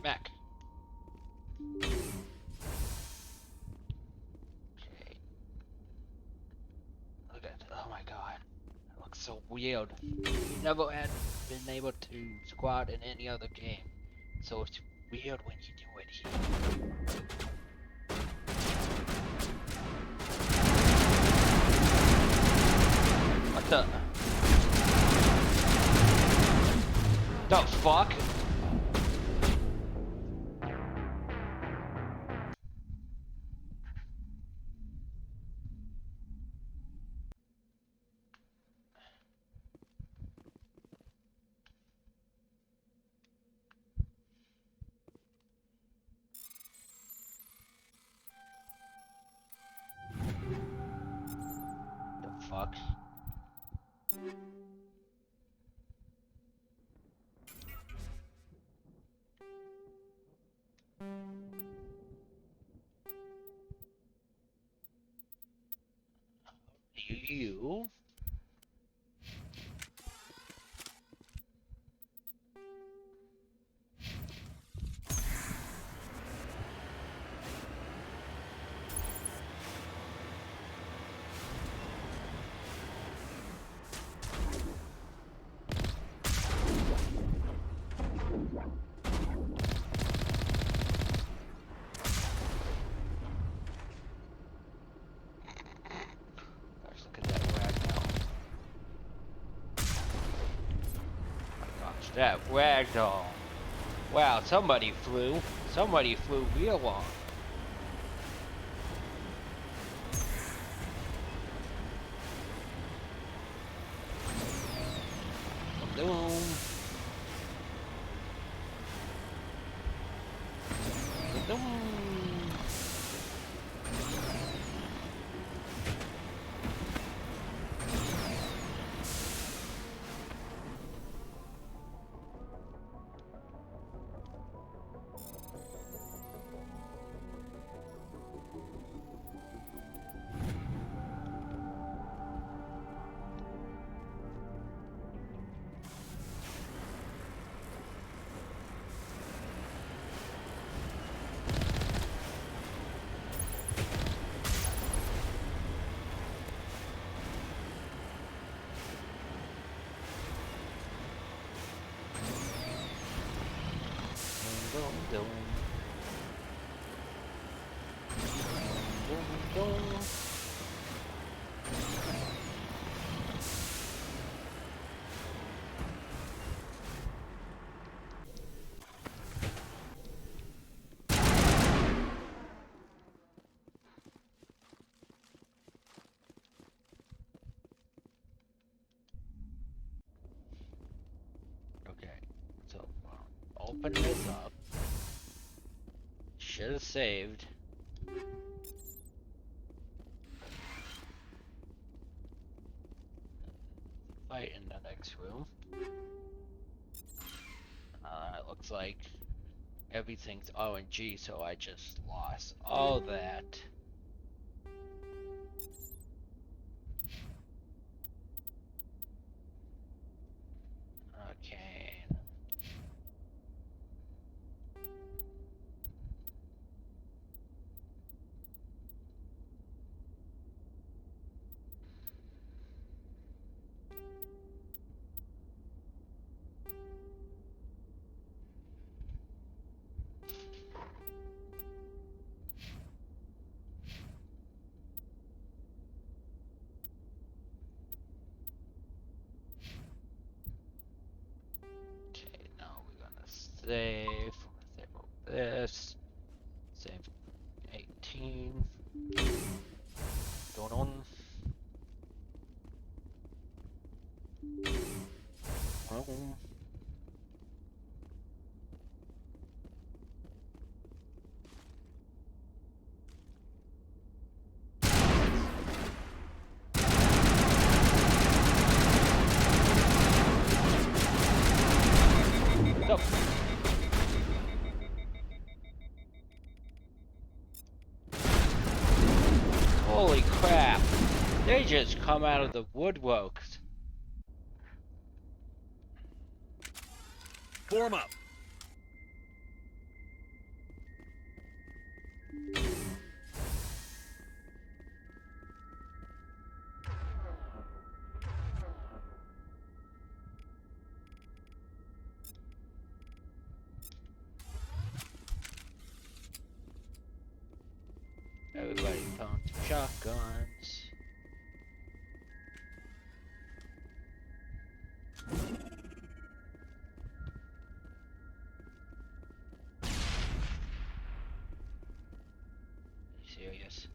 Mac. Okay. Look at, oh my god. It looks so weird. Never had been able to squat in any other game. So it's weird when you do it here. What the fuck? Fuck. You. Let's look at that ragdoll. Oh my gosh, that ragdoll. Wow, somebody flew. Somebody flew real long. Boom. Boom. Dum, dum, dum. Okay, so open this up. Should have saved. Fight in the next room. It looks like everything's RNG, so I just lost all that. Okay. Save this. Save 18. Going on. Holy crap! They just come out of the woodworks. Form up. Everybody found shotguns. Serious?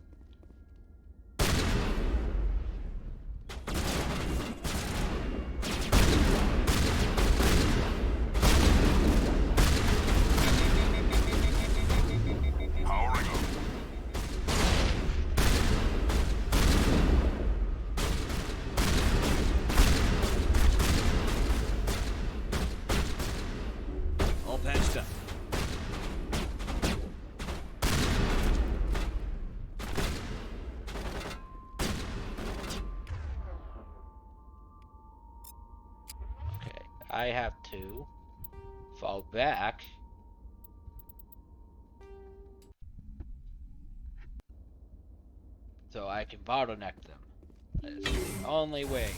Powering up. All patched up. Okay, I have to fall back. So I can bottleneck them. That's the only way.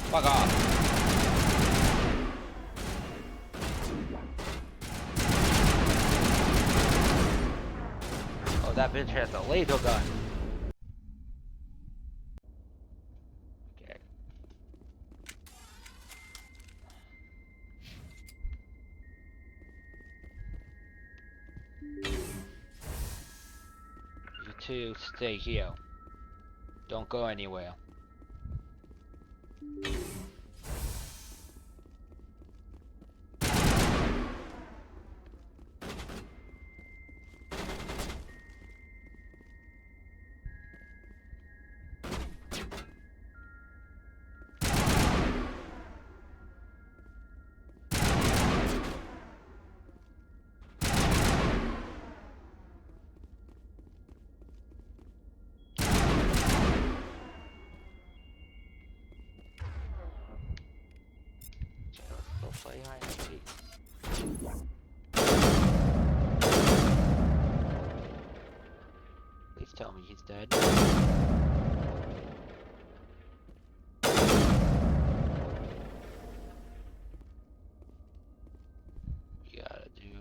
Fuck off. Oh, that bitch has a laser gun. Okay. You two stay here. Don't go anywhere. Play hide and seek. Please tell me he's dead. We gotta do.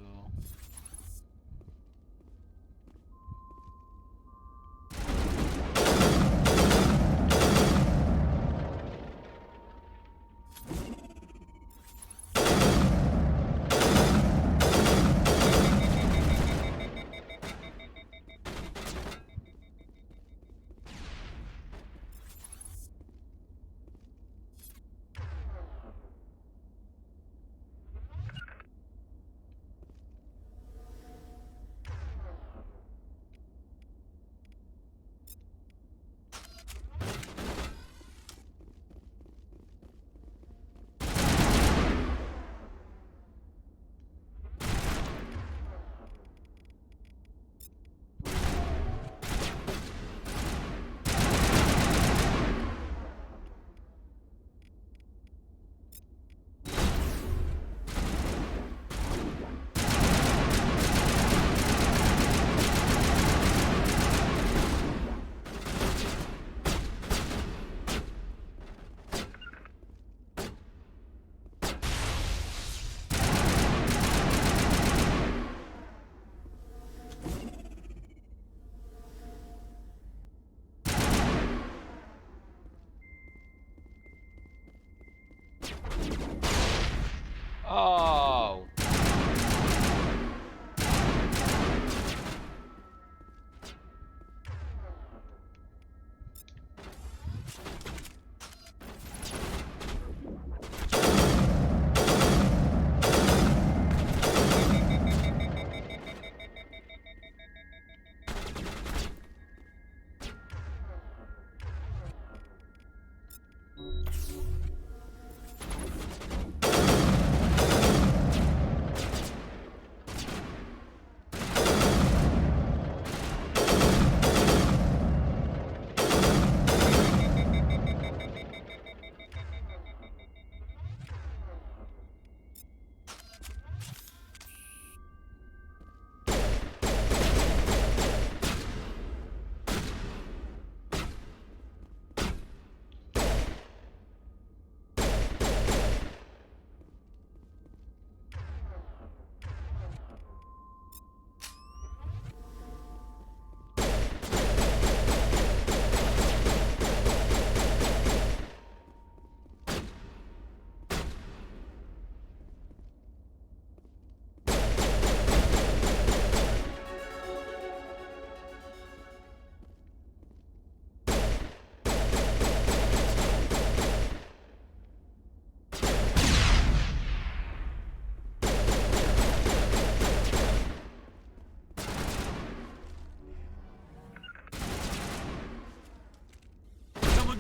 Oh.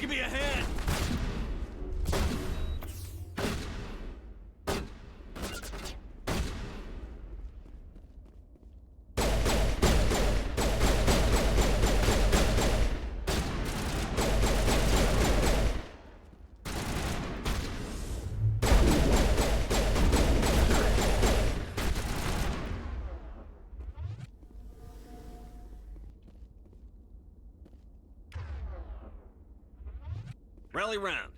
Give me a hand! Rally round.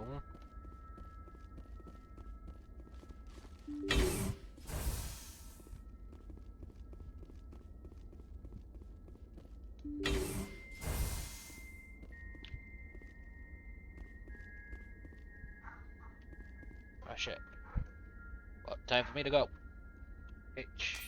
No. Oh shit. Well, time for me to go. H.